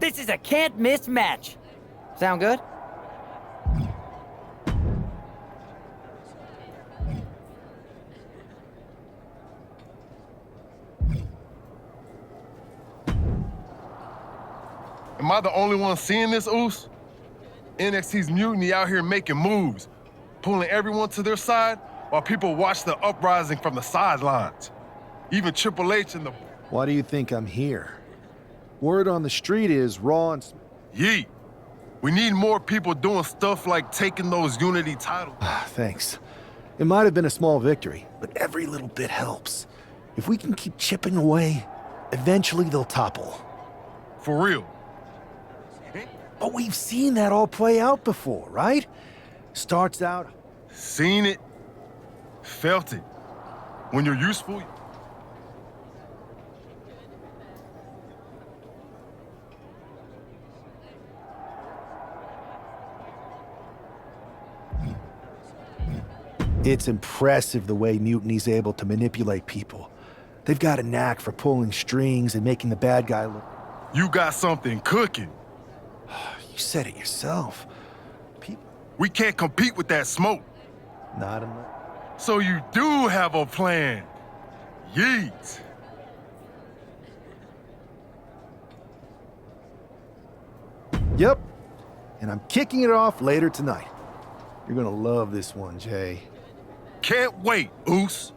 Speaker 1: This is a can't-miss match. Sound good?
Speaker 21: Am I the only one seeing this, Oos? NXT's mutiny out here making moves, pulling everyone to their side while people watch the uprising from the sidelines. Even Triple H and the...
Speaker 19: Why do you think I'm here? Word on the street is Raw and...
Speaker 21: Yeet. We need more people doing stuff like taking those Unity titles.
Speaker 19: Thanks. It might have been a small victory, but every little bit helps. If we can keep chipping away, eventually they'll topple.
Speaker 21: For real.
Speaker 19: But we've seen that all play out before, right? Starts out...
Speaker 21: Seen it. Felt it. When you're useful...
Speaker 19: It's impressive the way Mutiny's able to manipulate people. They've got a knack for pulling strings and making the bad guy look...
Speaker 21: You got something cooking.
Speaker 19: You said it yourself.
Speaker 21: We can't compete with that smoke.
Speaker 19: Not unless...
Speaker 21: So you do have a plan. Yeet.
Speaker 19: Yep. And I'm kicking it off later tonight. You're gonna love this one, Jay.
Speaker 21: Can't wait, Oos.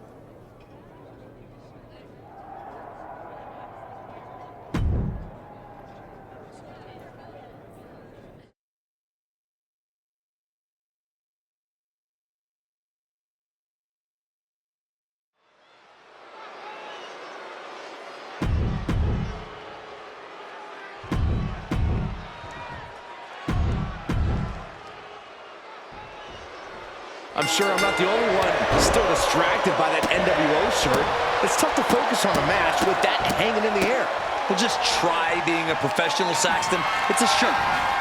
Speaker 5: I'm sure I'm not the only one still distracted by that NWO shirt. It's tough to focus on the match with that hanging in the air.
Speaker 2: Well, just try being a professional, Saxton. It's a shirt.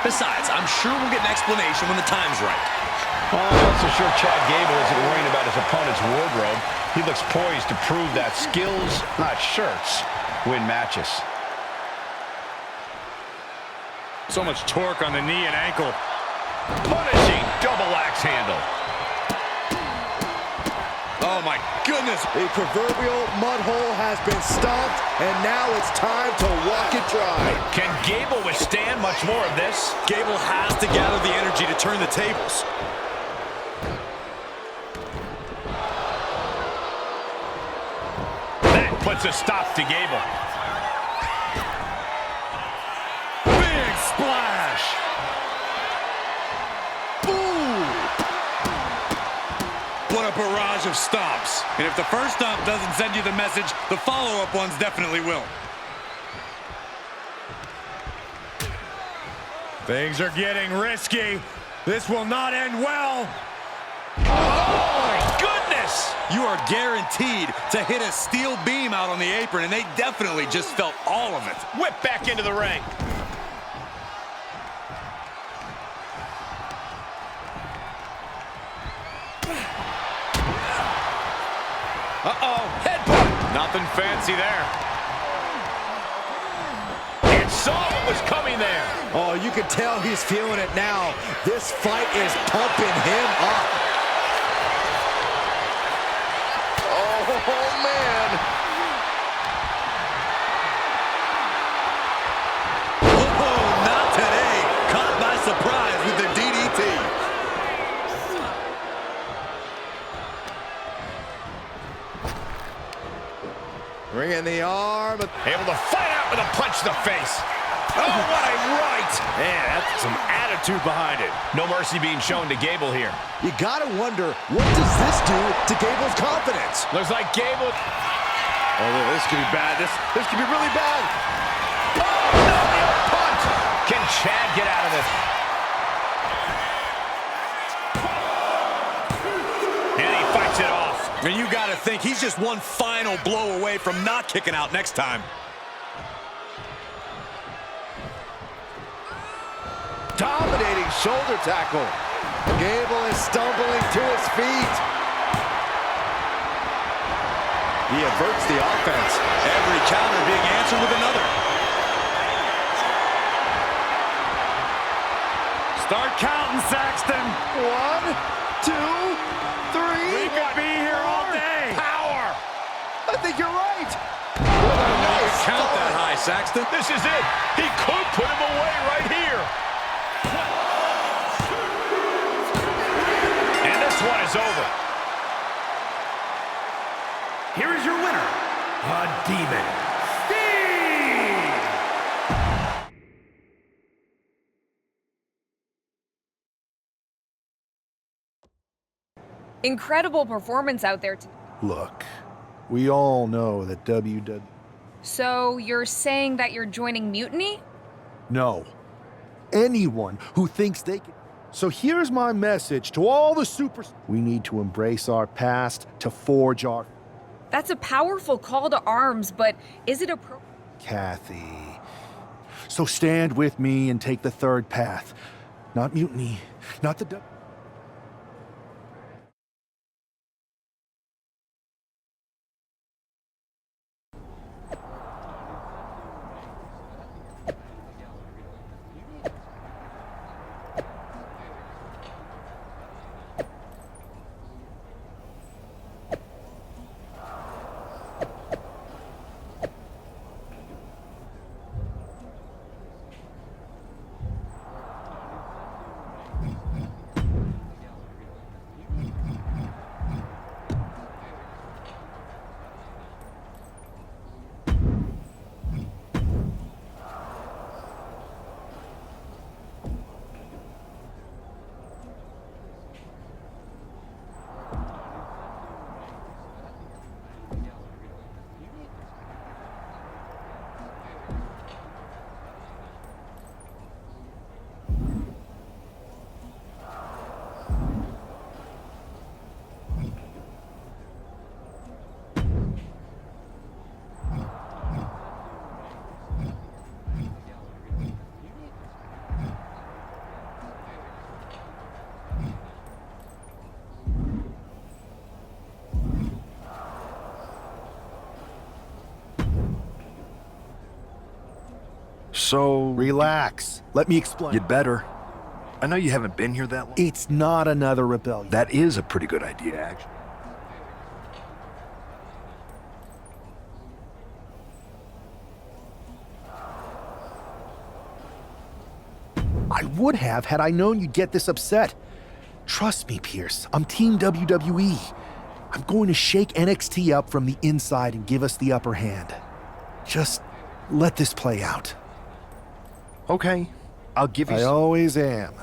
Speaker 2: Besides, I'm sure we'll get an explanation when the time's right.
Speaker 10: Well, I'm also sure Chad Gable isn't worrying about his opponent's wardrobe. He looks poised to prove that skills, not shirts, win matches.
Speaker 13: So much torque on the knee and ankle.
Speaker 10: Punishing double axe handle.
Speaker 2: Oh, my goodness.
Speaker 5: The proverbial mud hole has been stomped, and now it's time to walk it dry.
Speaker 10: Can Gable withstand much more of this?
Speaker 2: Gable has to gather the energy to turn the tables.
Speaker 10: That puts a stop to Gable.
Speaker 2: Big splash. What a barrage of stomps. And if the first stomp doesn't send you the message, the follow-up ones definitely will.
Speaker 13: Things are getting risky. This will not end well.
Speaker 2: Oh, my goodness! You are guaranteed to hit a steel beam out on the apron, and they definitely just felt all of it.
Speaker 10: Whip back into the ring.
Speaker 2: Uh-oh, headbutt.
Speaker 10: Nothing fancy there. And saw what was coming there.
Speaker 5: Oh, you can tell he's feeling it now. This fight is pumping him up. Oh, man.
Speaker 2: Oh, not today. Caught by surprise with the DDT.
Speaker 5: Bringing the arm.
Speaker 10: Able to fight out with a punch to the face. Oh, what a right!
Speaker 13: Man, that's some attitude behind it.
Speaker 10: No mercy being shown to Gable here.
Speaker 5: You gotta wonder, what does this do to Gable's confidence?
Speaker 10: Looks like Gable...
Speaker 13: Oh, this could be bad. This could be really bad.
Speaker 10: Oh, no, the punt! Can Chad get out of this? And he fights it off.
Speaker 2: And you got to think he's just one final blow away from not kicking out next time.
Speaker 5: Dominating shoulder tackle. Gable is stumbling to his feet. He averts the offense.
Speaker 2: Every counter being answered with another. Start counting, Saxton.
Speaker 5: 1, 2, 3.
Speaker 2: We could be here all day.
Speaker 5: Power. I think you're right.
Speaker 2: Nice count that high, Saxton.
Speaker 10: This is it. He could put him away right here. And this one is over.
Speaker 16: Here is your winner, the Demon, Steve!
Speaker 11: Incredible performance out there.
Speaker 19: Look, we all know that WWE...
Speaker 11: So you're saying that you're joining Mutiny?
Speaker 19: No. Anyone who thinks they can... So here's my message to all the supers. We need to embrace our past to forge our...
Speaker 11: That's a powerful call to arms, but is it appropriate?
Speaker 19: Kathy. So stand with me and take the third path. Not mutiny, not the...
Speaker 8: So...
Speaker 19: Relax. Let me explain.
Speaker 8: You'd better. I know you haven't been here that long.
Speaker 19: It's not another rebellion.
Speaker 8: That is a pretty good idea, actually.
Speaker 19: I would have had I known you'd get this upset. Trust me, Pierce. I'm Team WWE. I'm going to shake NXT up from the inside and give us the upper hand. Just let this play out.
Speaker 8: Okay, I'll give you...
Speaker 19: I always am.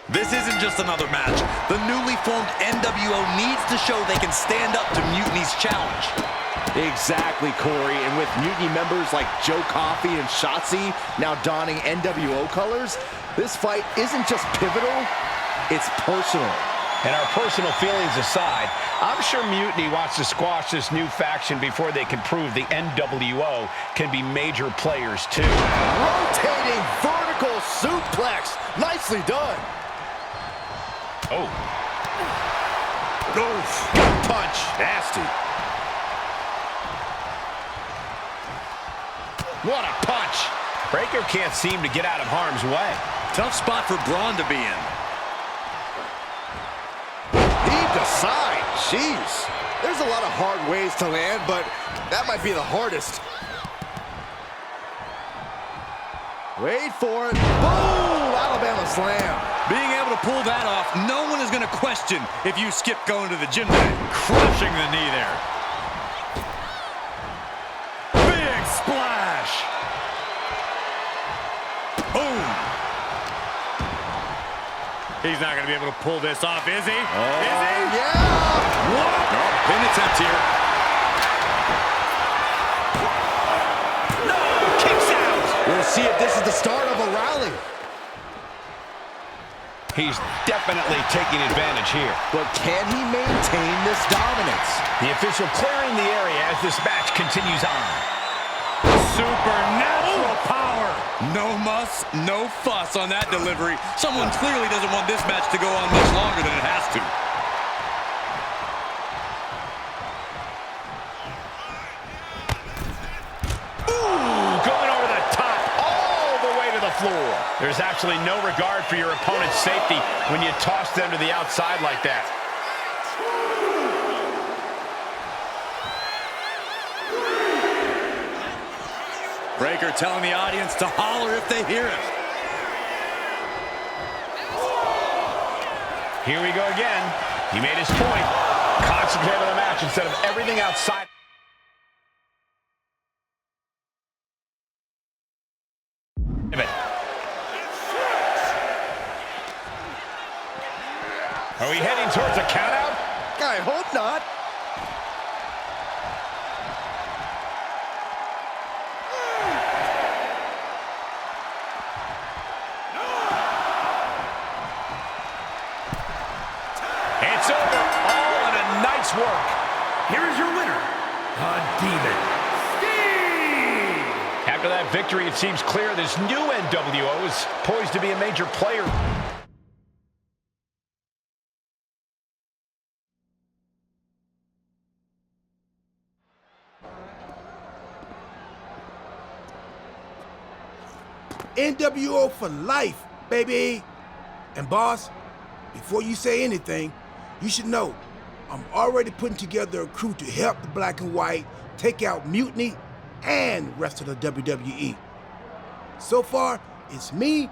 Speaker 2: This isn't just another match. The newly formed NWO needs to show they can stand up to Mutiny's challenge.
Speaker 5: Exactly, Corey. And with Mutiny members like Joe Coffey and Shotzi now donning NWO colors, this fight isn't just pivotal, it's personal.
Speaker 10: And our personal feelings aside, I'm sure Mutiny wants to squash this new faction before they can prove the NWO can be major players too.
Speaker 5: Rotating vertical suplex. Nicely done.
Speaker 10: Oh.
Speaker 5: Oof. Punch. Nasty.
Speaker 10: What a punch. Breaker can't seem to get out of harm's way.
Speaker 2: Tough spot for Braun to be in.
Speaker 5: Heave to side. Jeez. There's a lot of hard ways to land, but that might be the hardest. Wait for it. Boom! Alabama slam.
Speaker 2: Being able to pull that off, no one is going to question if you skip going to the gym today. Crushing the knee there. Big splash. Boom. He's not going to be able to pull this off, is he?
Speaker 5: Oh,
Speaker 2: is he?
Speaker 5: Yeah!
Speaker 2: What?
Speaker 5: No, pin attempt here.
Speaker 10: No! Kicks out!
Speaker 5: We'll see if this is the start of a rally.
Speaker 10: He's definitely taking advantage here.
Speaker 5: But can he maintain this dominance?
Speaker 10: The official clearing the area as this match continues on.
Speaker 2: Supernatural power. No muss, no fuss on that delivery. Someone clearly doesn't want this match to go on much longer than it has to.
Speaker 10: Ooh, going over the top, all the way to the floor. There's actually no regard for your opponent's safety when you toss them to the outside like that.
Speaker 2: Breaker telling the audience to holler if they hear him.
Speaker 10: Here we go again. He made his point. Concentrate on the match instead of everything outside. Are we heading towards a countout?
Speaker 5: I hope not.
Speaker 10: It's over. All in a nice work.
Speaker 16: Here is your winner, the Demon, Steve!
Speaker 10: After that victory, it seems clear this new NWO is poised to be a major player.
Speaker 3: NWO for life, baby. And boss, before you say anything, you should know I'm already putting together a crew to help the Black and White take out Mutiny and the rest of the WWE. So far, it's me,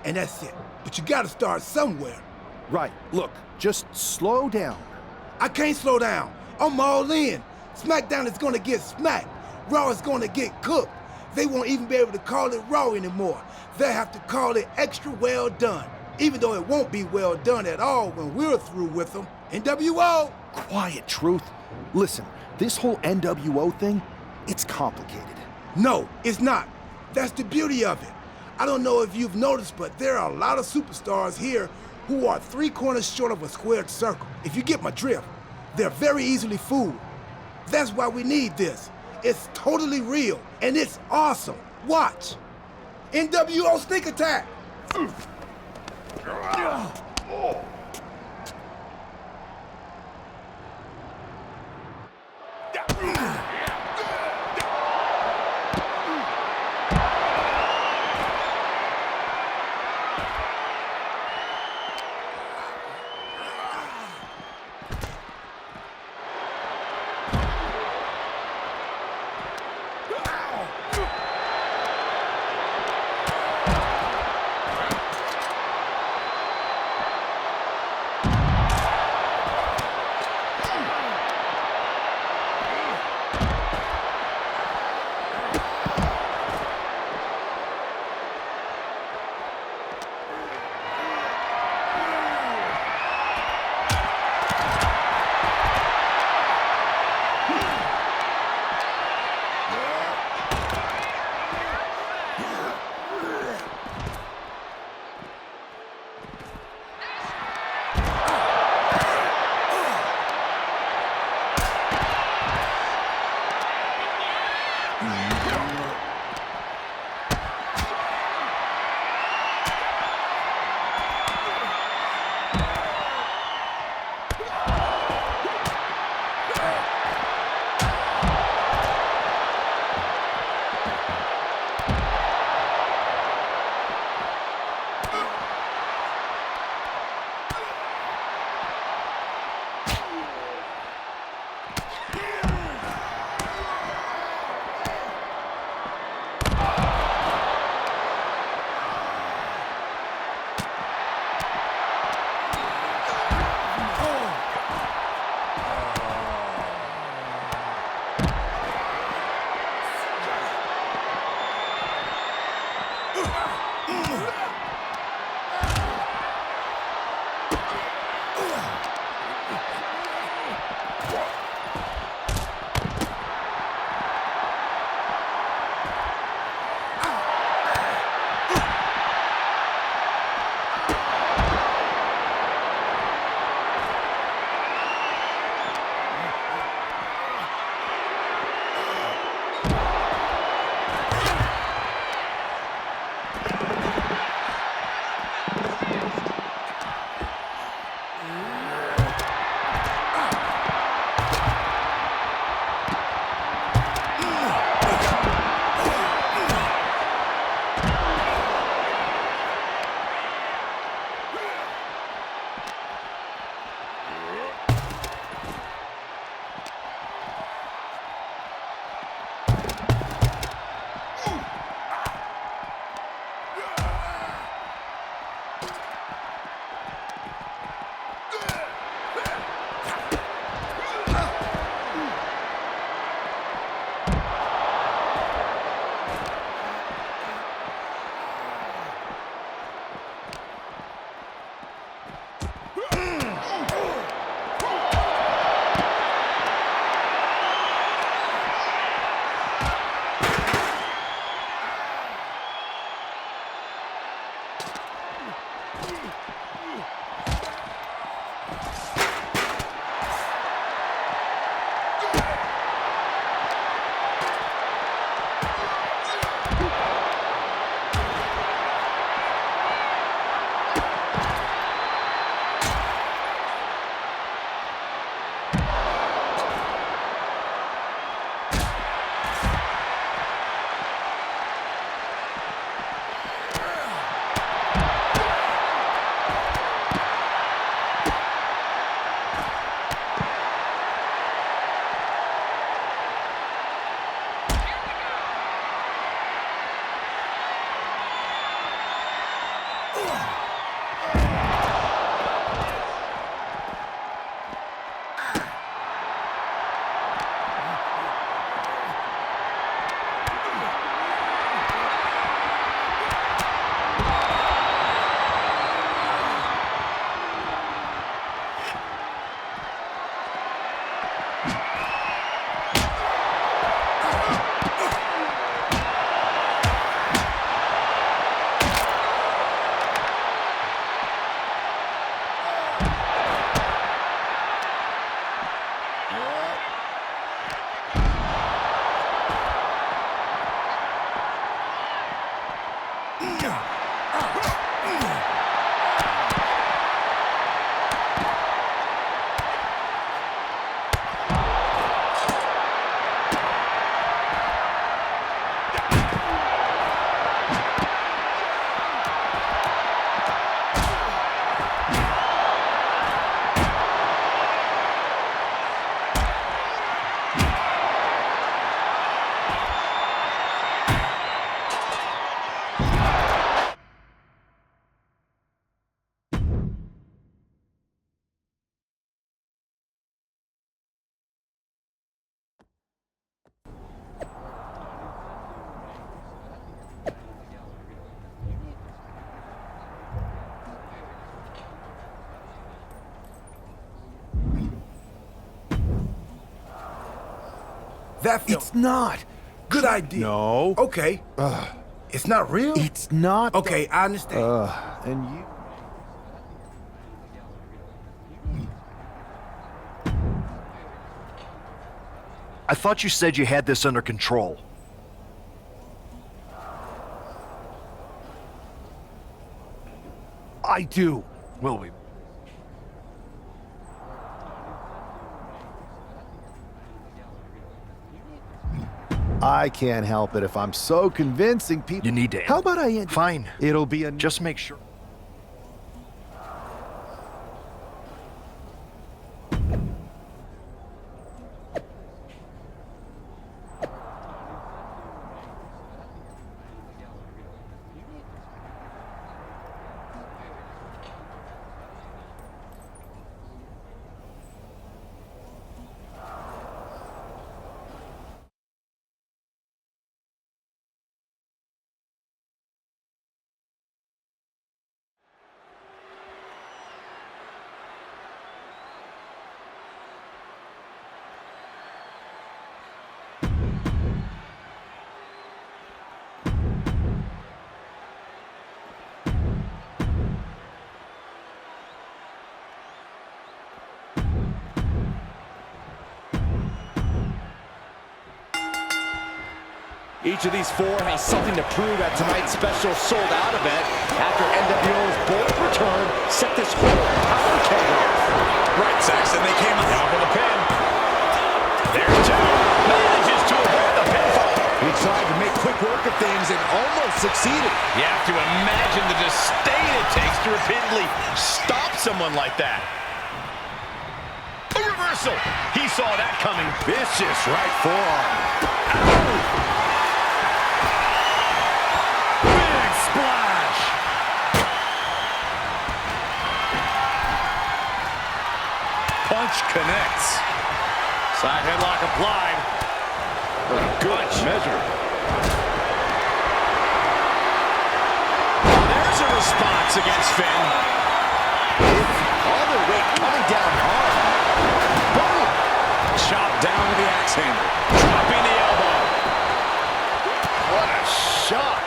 Speaker 3: and that's it. But you gotta start somewhere.
Speaker 19: Right. Look, just slow down.
Speaker 3: I can't slow down. I'm all in. SmackDown is gonna get smacked. Raw is gonna get cooked. They won't even be able to call it Raw anymore. They'll have to call it Extra Well Done, even though it won't be well done at all when we're through with them. NWO!
Speaker 19: Quiet, Truth. Listen, this whole NWO thing, it's complicated.
Speaker 3: No, it's not. That's the beauty of it. I don't know if you've noticed, but there are a lot of superstars here who are 3 corners short of a squared circle. If you get my drift, they're very easily fooled. That's why we need this. It's totally real, and it's awesome. Watch. NWO Sneak Attack! It's not. Good idea.
Speaker 19: No.
Speaker 3: Okay. It's not real?
Speaker 19: It's not.
Speaker 3: Okay, I understand.
Speaker 19: And you...
Speaker 8: I thought you said you had this under control.
Speaker 19: I do.
Speaker 8: Will we?
Speaker 19: I can't help it if I'm so convincing people.
Speaker 8: You need to.
Speaker 19: How about I end?
Speaker 8: Fine.
Speaker 19: It'll be a.
Speaker 8: Just make sure.
Speaker 5: Each of these four has something to prove at tonight's special sold-out event after NWO's bold return set this whole power keg off.
Speaker 6: Right, Saxton, they came out
Speaker 10: for the pin. There's two. Manages to avoid the pinfall.
Speaker 5: He tried to make quick work of things and almost succeeded.
Speaker 10: You have to imagine the disdain it takes to repeatedly stop someone like that. A reversal. He saw that coming.
Speaker 5: Vicious right forearm.
Speaker 10: Ow.
Speaker 6: splash. Punch connects. Side headlock applied.
Speaker 5: Good measure.
Speaker 10: There's a response against Finn.
Speaker 5: All the weight coming down hard. Boom!
Speaker 6: Chop down with the axe handle.
Speaker 10: Dropping the elbow.
Speaker 5: What a shot.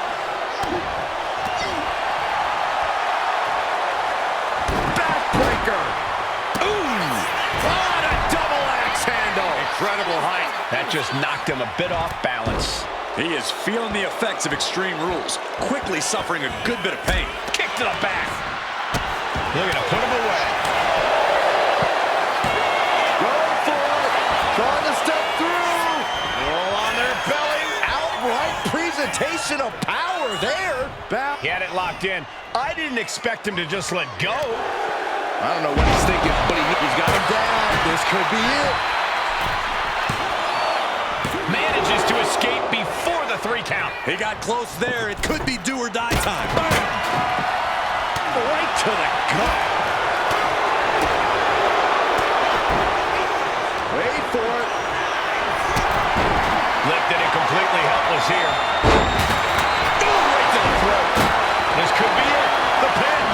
Speaker 10: incredible height. That just knocked him a bit off balance.
Speaker 2: He is feeling the effects of Extreme Rules, quickly suffering a good bit of pain.
Speaker 10: Kick to the back. Looking to put him away.
Speaker 5: Going for it. Trying to step through.
Speaker 10: Roll on their belly.
Speaker 5: Outright presentation of power there.
Speaker 10: He had it locked in. I didn't expect him to just let go.
Speaker 5: I don't know what he's thinking, but he's got him down. This could be it.
Speaker 10: Manages to escape before the 3 count.
Speaker 2: He got close there. It could be do or die time.
Speaker 10: Right to the gut.
Speaker 5: Wait for it.
Speaker 10: Lifted and completely helpless here. Right to the throat. This could be it. The pin.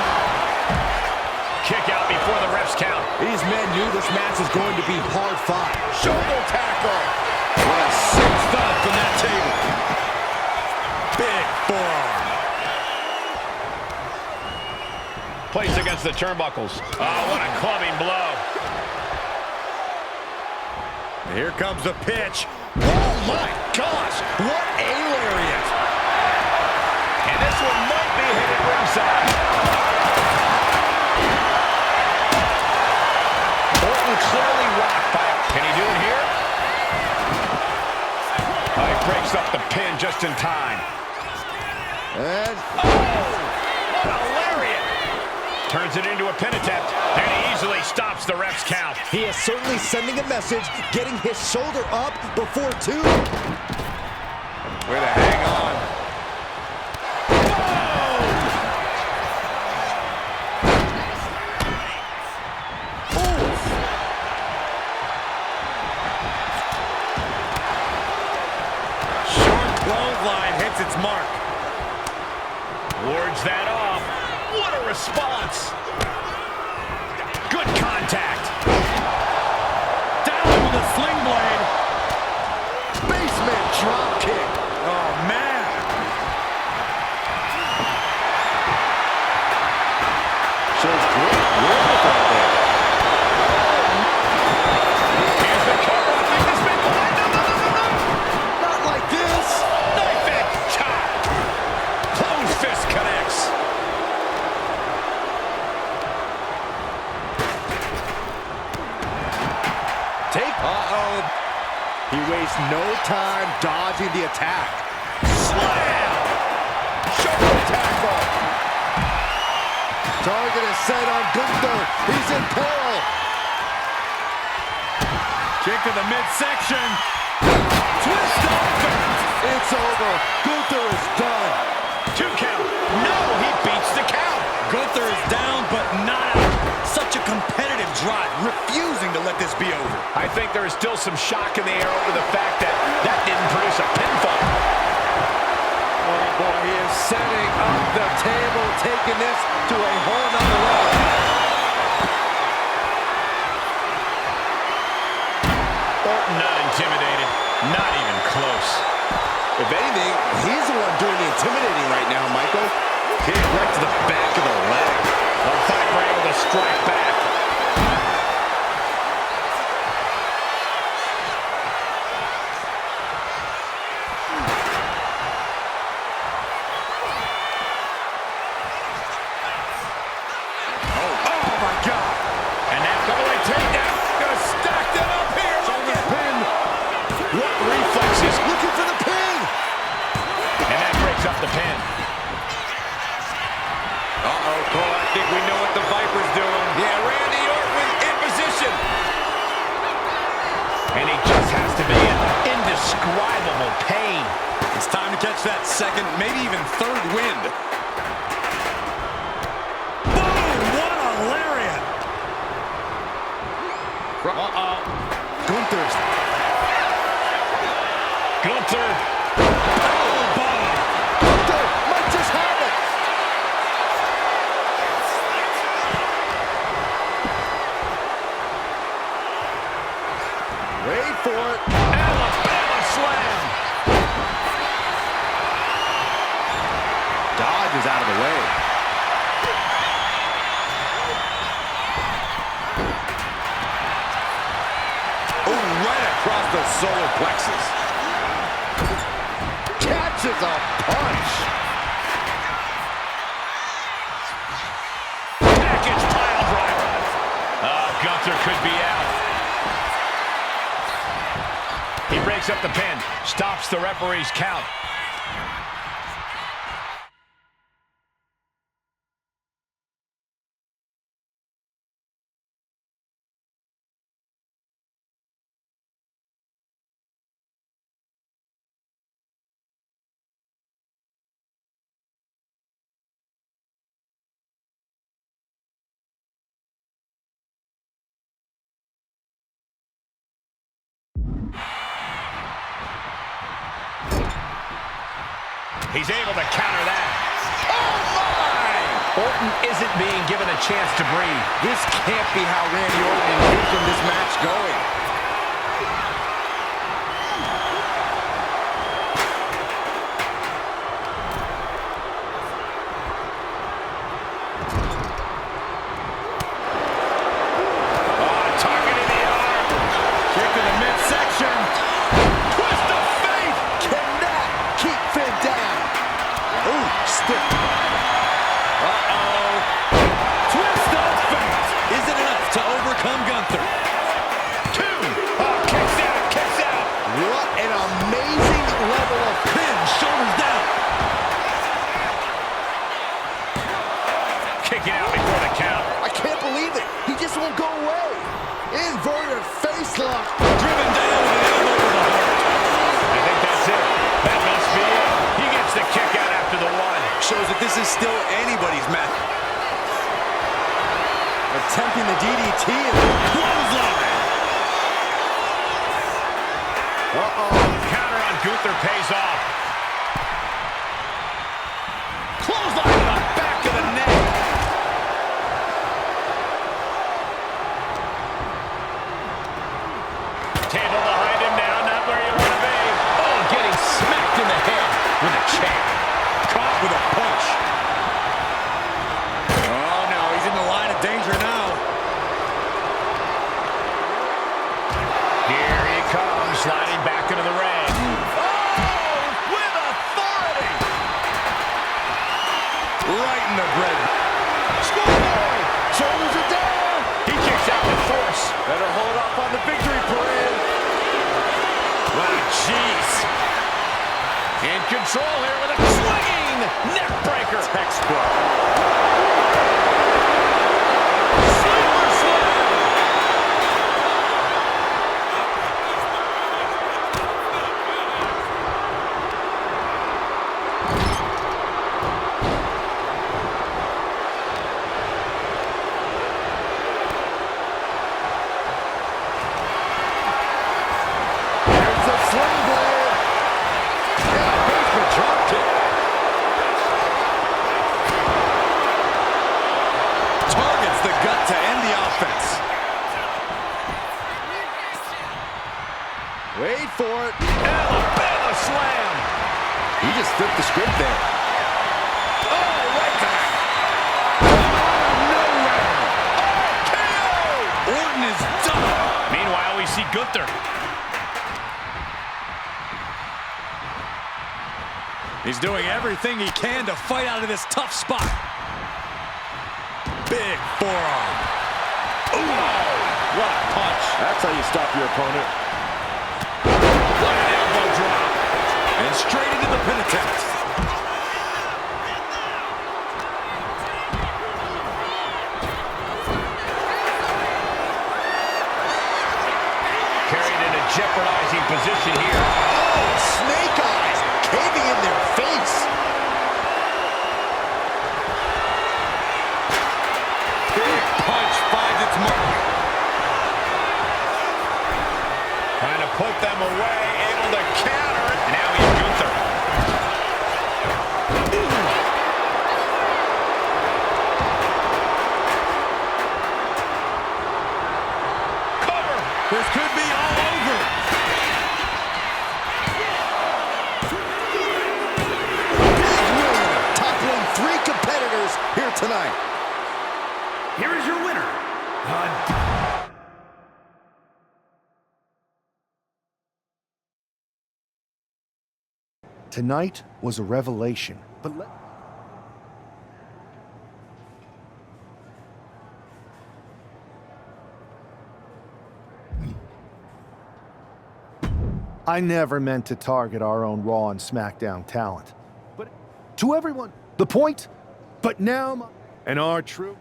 Speaker 10: Kick out before the refs count.
Speaker 5: These men knew this match was going to be hard fought. Shoulder tackle.
Speaker 2: What a sick thud from that table. Big forearm.
Speaker 10: Placed against the turnbuckles. Oh, what a clubbing blow.
Speaker 2: Here comes the pitch. Oh my gosh, what a lariat.
Speaker 10: And this one might be hit at ringside. Orton clearly rocked by it. Can he do it here? He breaks up the pin just in time.
Speaker 5: And
Speaker 10: what a lariat! Turns it into a pin attempt, and he easily stops the ref's count.
Speaker 5: he is certainly sending a message, getting his shoulder up before 2.
Speaker 2: Way to hang on. Short clothesline hits its mark.
Speaker 10: Wards that off. What a response! Good contact.
Speaker 2: Down with a sling blade.
Speaker 5: Basement drop kick.
Speaker 2: Oh, man.
Speaker 5: Shows great wherewithal there.
Speaker 10: Here's the cover. I think this big one. No.
Speaker 5: Not like this.
Speaker 10: Knife edge chop. Closed fist connects.
Speaker 5: He wastes no time dodging the attack.
Speaker 10: Slam! Shoulder tackle.
Speaker 5: Target is set on Gunther. He's in peril.
Speaker 2: Kick to the midsection. Twist offense.
Speaker 5: It's over. Gunther is done.
Speaker 10: 2 count. No, he beats the count.
Speaker 2: Gunther is down, but not out. Such a competitive drive, refusing to let this be over.
Speaker 10: I think there is still some shock in the air over the fact that that didn't produce a pinfall.
Speaker 5: Oh boy, he is setting up the table, taking this to a whole nother level.
Speaker 10: Orton not intimidated, not even close.
Speaker 5: If anything, he's the one doing the intimidating right now, Michael.
Speaker 2: Hit right to the back of the leg.
Speaker 10: The Viper able to strike back.
Speaker 2: Oh my God.
Speaker 10: And now double-leg takedown.
Speaker 2: Gonna stack that up here.
Speaker 5: Shoulder pin.
Speaker 10: What reflexes?
Speaker 5: Looking for the pin.
Speaker 10: And that breaks up the pin.
Speaker 2: Uh-oh, Cole, I think we know what the Viper's doing. Yeah, Randy Orton in position.
Speaker 10: And he just has to be in indescribable pain.
Speaker 2: It's time to catch that second, maybe even third wind. Boom! What a lariat!
Speaker 5: Uh-oh. Gunther.
Speaker 2: Elbow!
Speaker 5: Gunther might just have it. Wait for it.
Speaker 10: Alabama slam.
Speaker 5: Dodge is out of the way.
Speaker 2: Oh, right
Speaker 5: across the solar plexus. Catches a punch.
Speaker 10: Package pile driver. Gunther could be out. He breaks up the pin, stops the referee's count. He's able to counter that. Oh, my! Orton isn't being given a chance to breathe.
Speaker 5: This can't be how Randy Orton envisioned this match going.
Speaker 10: Target in the arm.
Speaker 5: Kick to the midsection.
Speaker 10: Twist of fate.
Speaker 5: Cannot keep Finn down. Ooh, stiff.
Speaker 2: Uh-oh. Twist of fate. Is it enough to overcome Gunther?
Speaker 10: 2. Oh, kicks out, kicks out.
Speaker 5: What an amazing level of
Speaker 2: Pin, shoulders down.
Speaker 10: Kicking out before the count.
Speaker 5: I can't believe it. He just won't go away. Inverted face lock.
Speaker 2: Driven down with an elbow to the heart.
Speaker 10: I think that's it. That must be it. He gets the kick out after the 1.
Speaker 2: Shows that this is still anybody's match.
Speaker 5: Attempting the DDT and the
Speaker 2: Clothesline.
Speaker 10: Counter on Gunther pays off.
Speaker 2: Clothesline to the back of the neck.
Speaker 10: Table behind him now, not where you want to be. Oh, getting smacked in the head with a chair.
Speaker 2: Caught with a punch. Oh, no, he's in the line of danger now.
Speaker 10: Here he comes, sliding back into the ring.
Speaker 2: Oh, with authority. Right in the bread.
Speaker 5: Schoolboy. Shoulders are down.
Speaker 10: He kicks out with force.
Speaker 5: Better hold off on the victory parade.
Speaker 10: Wow, jeez. In control here with a swinging neck breaker.
Speaker 5: Textbook.
Speaker 10: Sleeper slam.
Speaker 5: There's a sling blade. And a basement drop kick.
Speaker 2: Targets the gut to end the offense.
Speaker 5: Wait for it.
Speaker 10: Alabama slam.
Speaker 5: He just flipped the script there.
Speaker 10: Oh, right back.
Speaker 2: Orton is done.
Speaker 10: Meanwhile, we see Gunther.
Speaker 2: He's doing everything he can to fight out of this tough spot. Big forearm. Ooh, what a punch.
Speaker 5: That's how you stop your opponent.
Speaker 2: What an elbow drop. And straight into the pin attempt.
Speaker 10: Carried in a jeopardizing position here.
Speaker 5: Oh, snake eyes caving in their face.
Speaker 2: Big punch finds its mark.
Speaker 10: Trying to put them away, able to counter it. Now he's Gunther. Cover.
Speaker 2: This could be all over.
Speaker 5: Big win. Toppling 3 competitors here tonight.
Speaker 16: Here is your winner,
Speaker 19: Tonight was a revelation, but I never meant to target our own Raw and SmackDown talent. But to everyone, the point, but now and our true.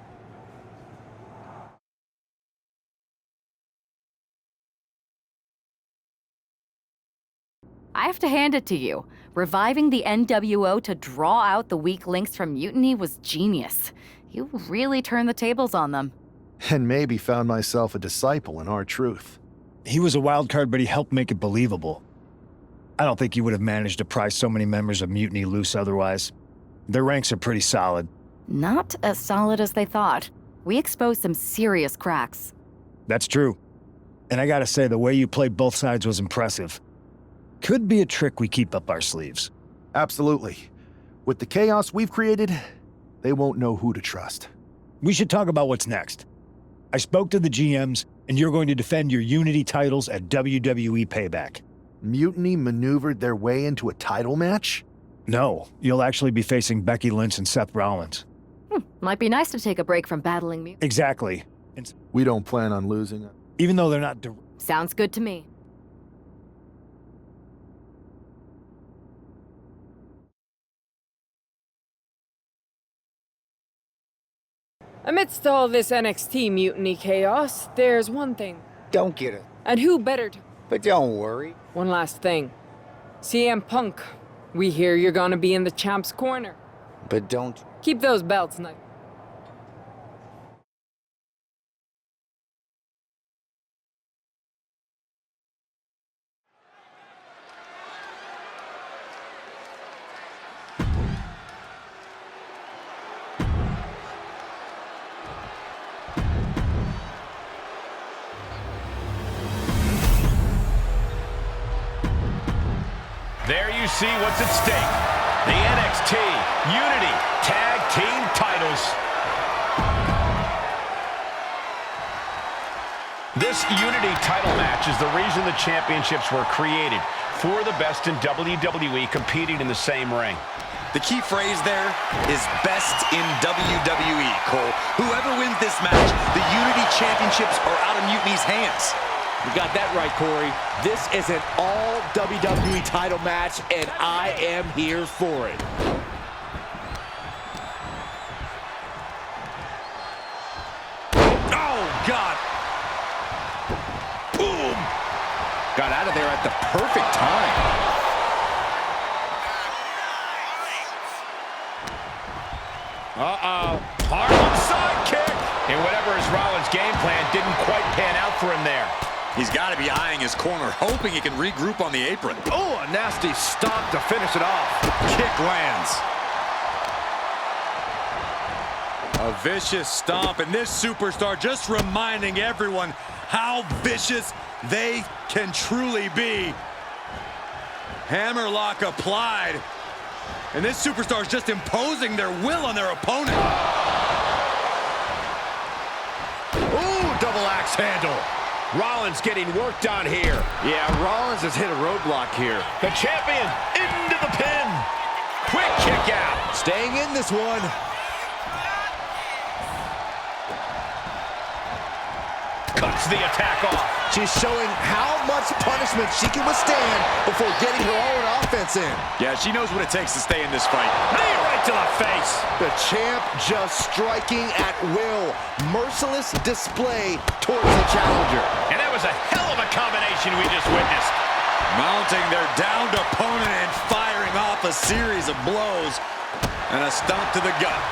Speaker 4: I have to hand it to you. Reviving the NWO to draw out the weak links from Mutiny was genius. You really turned the tables on them.
Speaker 19: And maybe found myself a disciple in our truth.
Speaker 15: He was a wild card, but he helped make it believable. I don't think you would have managed to pry so many members of Mutiny loose otherwise. Their ranks are pretty solid.
Speaker 4: Not as solid as they thought. We exposed some serious cracks.
Speaker 15: That's true. And I gotta say, the way you played both sides was impressive. Could be a trick we keep up our sleeves.
Speaker 19: Absolutely. With the chaos we've created, they won't know who to trust.
Speaker 15: We should talk about what's next. I spoke to the GMs, and you're going to defend your Unity titles at WWE Payback.
Speaker 19: Mutiny maneuvered their way into a title match?
Speaker 15: No, you'll actually be facing Becky Lynch and Seth Rollins.
Speaker 4: Might be nice to take a break from battling Mutiny.
Speaker 15: Exactly. And
Speaker 19: we don't plan on losing.
Speaker 15: Even though they're not...
Speaker 4: Sounds good to me.
Speaker 9: Amidst all this NXT mutiny chaos, there's one thing.
Speaker 22: Don't get it.
Speaker 9: And who better to...
Speaker 22: But don't worry.
Speaker 9: One last thing. CM Punk, we hear you're gonna be in the champ's corner.
Speaker 22: But don't...
Speaker 9: Keep those belts nice.
Speaker 10: There you see what's at stake. The NXT Unity Tag Team titles. This Unity title match is the reason the championships were created, for the best in WWE competing in the same ring.
Speaker 2: The key phrase there is best in WWE, Cole. Whoever wins this match, the Unity Championships are out of Mutiny's hands.
Speaker 5: You got that right, Corey. This is an all WWE title match, and I am here for it.
Speaker 2: Oh, God. Boom.
Speaker 5: Got out of there at the perfect time.
Speaker 10: Uh-oh. Harlem sidekick. And whatever his Rollins game plan didn't quite pan out for him there.
Speaker 2: He's got to be eyeing his corner, hoping he can regroup on the apron.
Speaker 5: Oh, a nasty stomp to finish it off.
Speaker 2: Kick lands. A vicious stomp, and this superstar just reminding everyone how vicious they can truly be. Hammerlock applied, and this superstar is just imposing their will on their opponent.
Speaker 5: Ooh, double axe handle.
Speaker 10: Rollins getting worked on here.
Speaker 5: Yeah, Rollins has hit a roadblock here.
Speaker 10: The champion into the pin. Quick kick out.
Speaker 5: Staying in this one.
Speaker 10: Cuts the attack off.
Speaker 5: She's showing how much punishment she can withstand before getting her own offense in.
Speaker 2: Yeah, she knows what it takes to stay in this fight.
Speaker 10: Knee right to the face.
Speaker 5: The champ just striking at will. Merciless display towards the challenger.
Speaker 10: And that was a hell of a combination we just witnessed.
Speaker 2: Mounting their downed opponent and firing off a series of blows. And a stomp to the gut.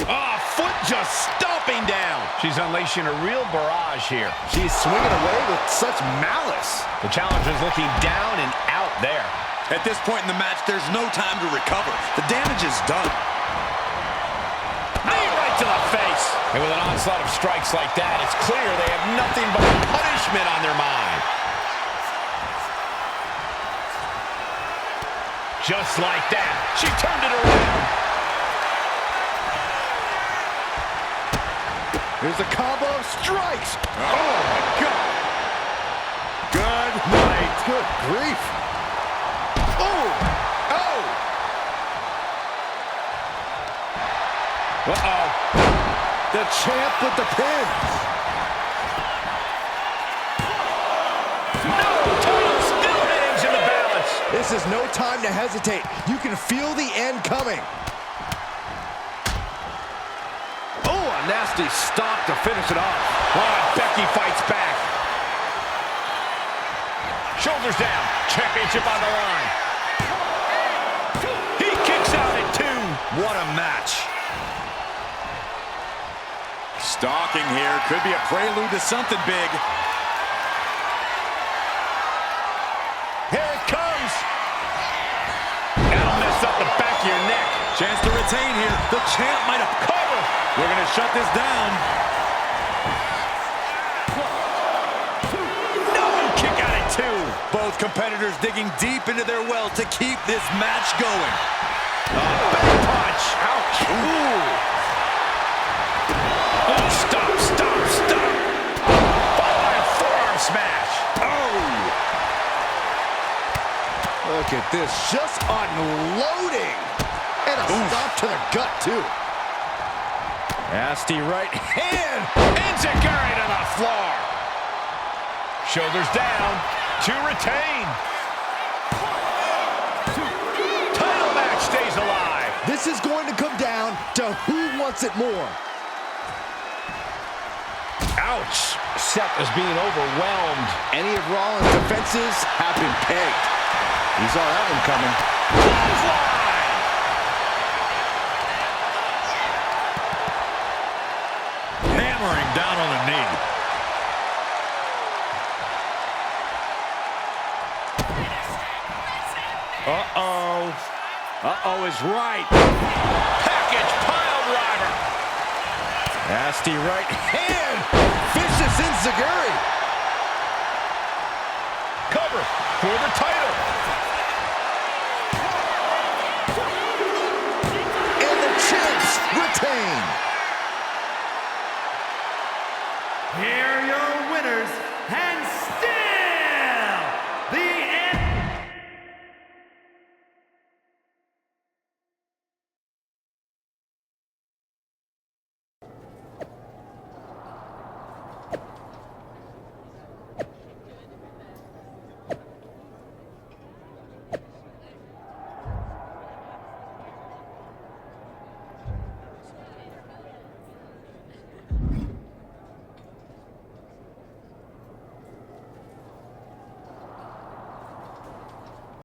Speaker 10: Oh, foot just stomping down. She's unleashing a real barrage here.
Speaker 5: She's swinging away with such malice.
Speaker 10: The challenger's looking down and out there.
Speaker 2: At this point in the match, there's no time to recover. The damage is done.
Speaker 10: Knee right to the face. And with an onslaught of strikes like that, it's clear they have nothing but punishment on their mind. Just like that, she turned it around.
Speaker 5: Here's a combo of strikes.
Speaker 2: Oh, my God. Good
Speaker 5: night. Good grief. Oh! Oh! Uh-oh. The champ with the pin.
Speaker 10: No! Title still hangs in the balance.
Speaker 5: This is no time to hesitate. You can feel the end coming.
Speaker 10: Oh, a nasty stop to finish it off. Oh, Becky fights back. Shoulders down. Championship on the line. He kicks out at 2.
Speaker 2: What a match. Stalking here. Could be a prelude to something big.
Speaker 10: Here it comes. That'll mess up the back of your neck.
Speaker 2: Chance to retain here. The champ might have covered. We're going to shut this down.
Speaker 10: No! Kick out at 2.
Speaker 2: Both competitors digging deep into their well to keep this match going.
Speaker 10: Back punch. Ouch. Ooh. Oh, stop, stop, stop. Following forearm smash.
Speaker 5: Oh! Look at this, just unloading. And a stop to the gut, too.
Speaker 10: Nasty right hand. Enziguri to the floor. Shoulders down to retain. Title match stays alive.
Speaker 5: This is going to come down to who wants it more.
Speaker 10: Ouch. Seth is being overwhelmed.
Speaker 5: Any of Rollins' defenses have been pegged.
Speaker 2: He saw that one coming. Hammering down on the knee.
Speaker 10: Uh-oh. Uh-oh is right. Package pile driver. Nasty right hand.
Speaker 5: Vicious enziguri.
Speaker 10: Cover for the title.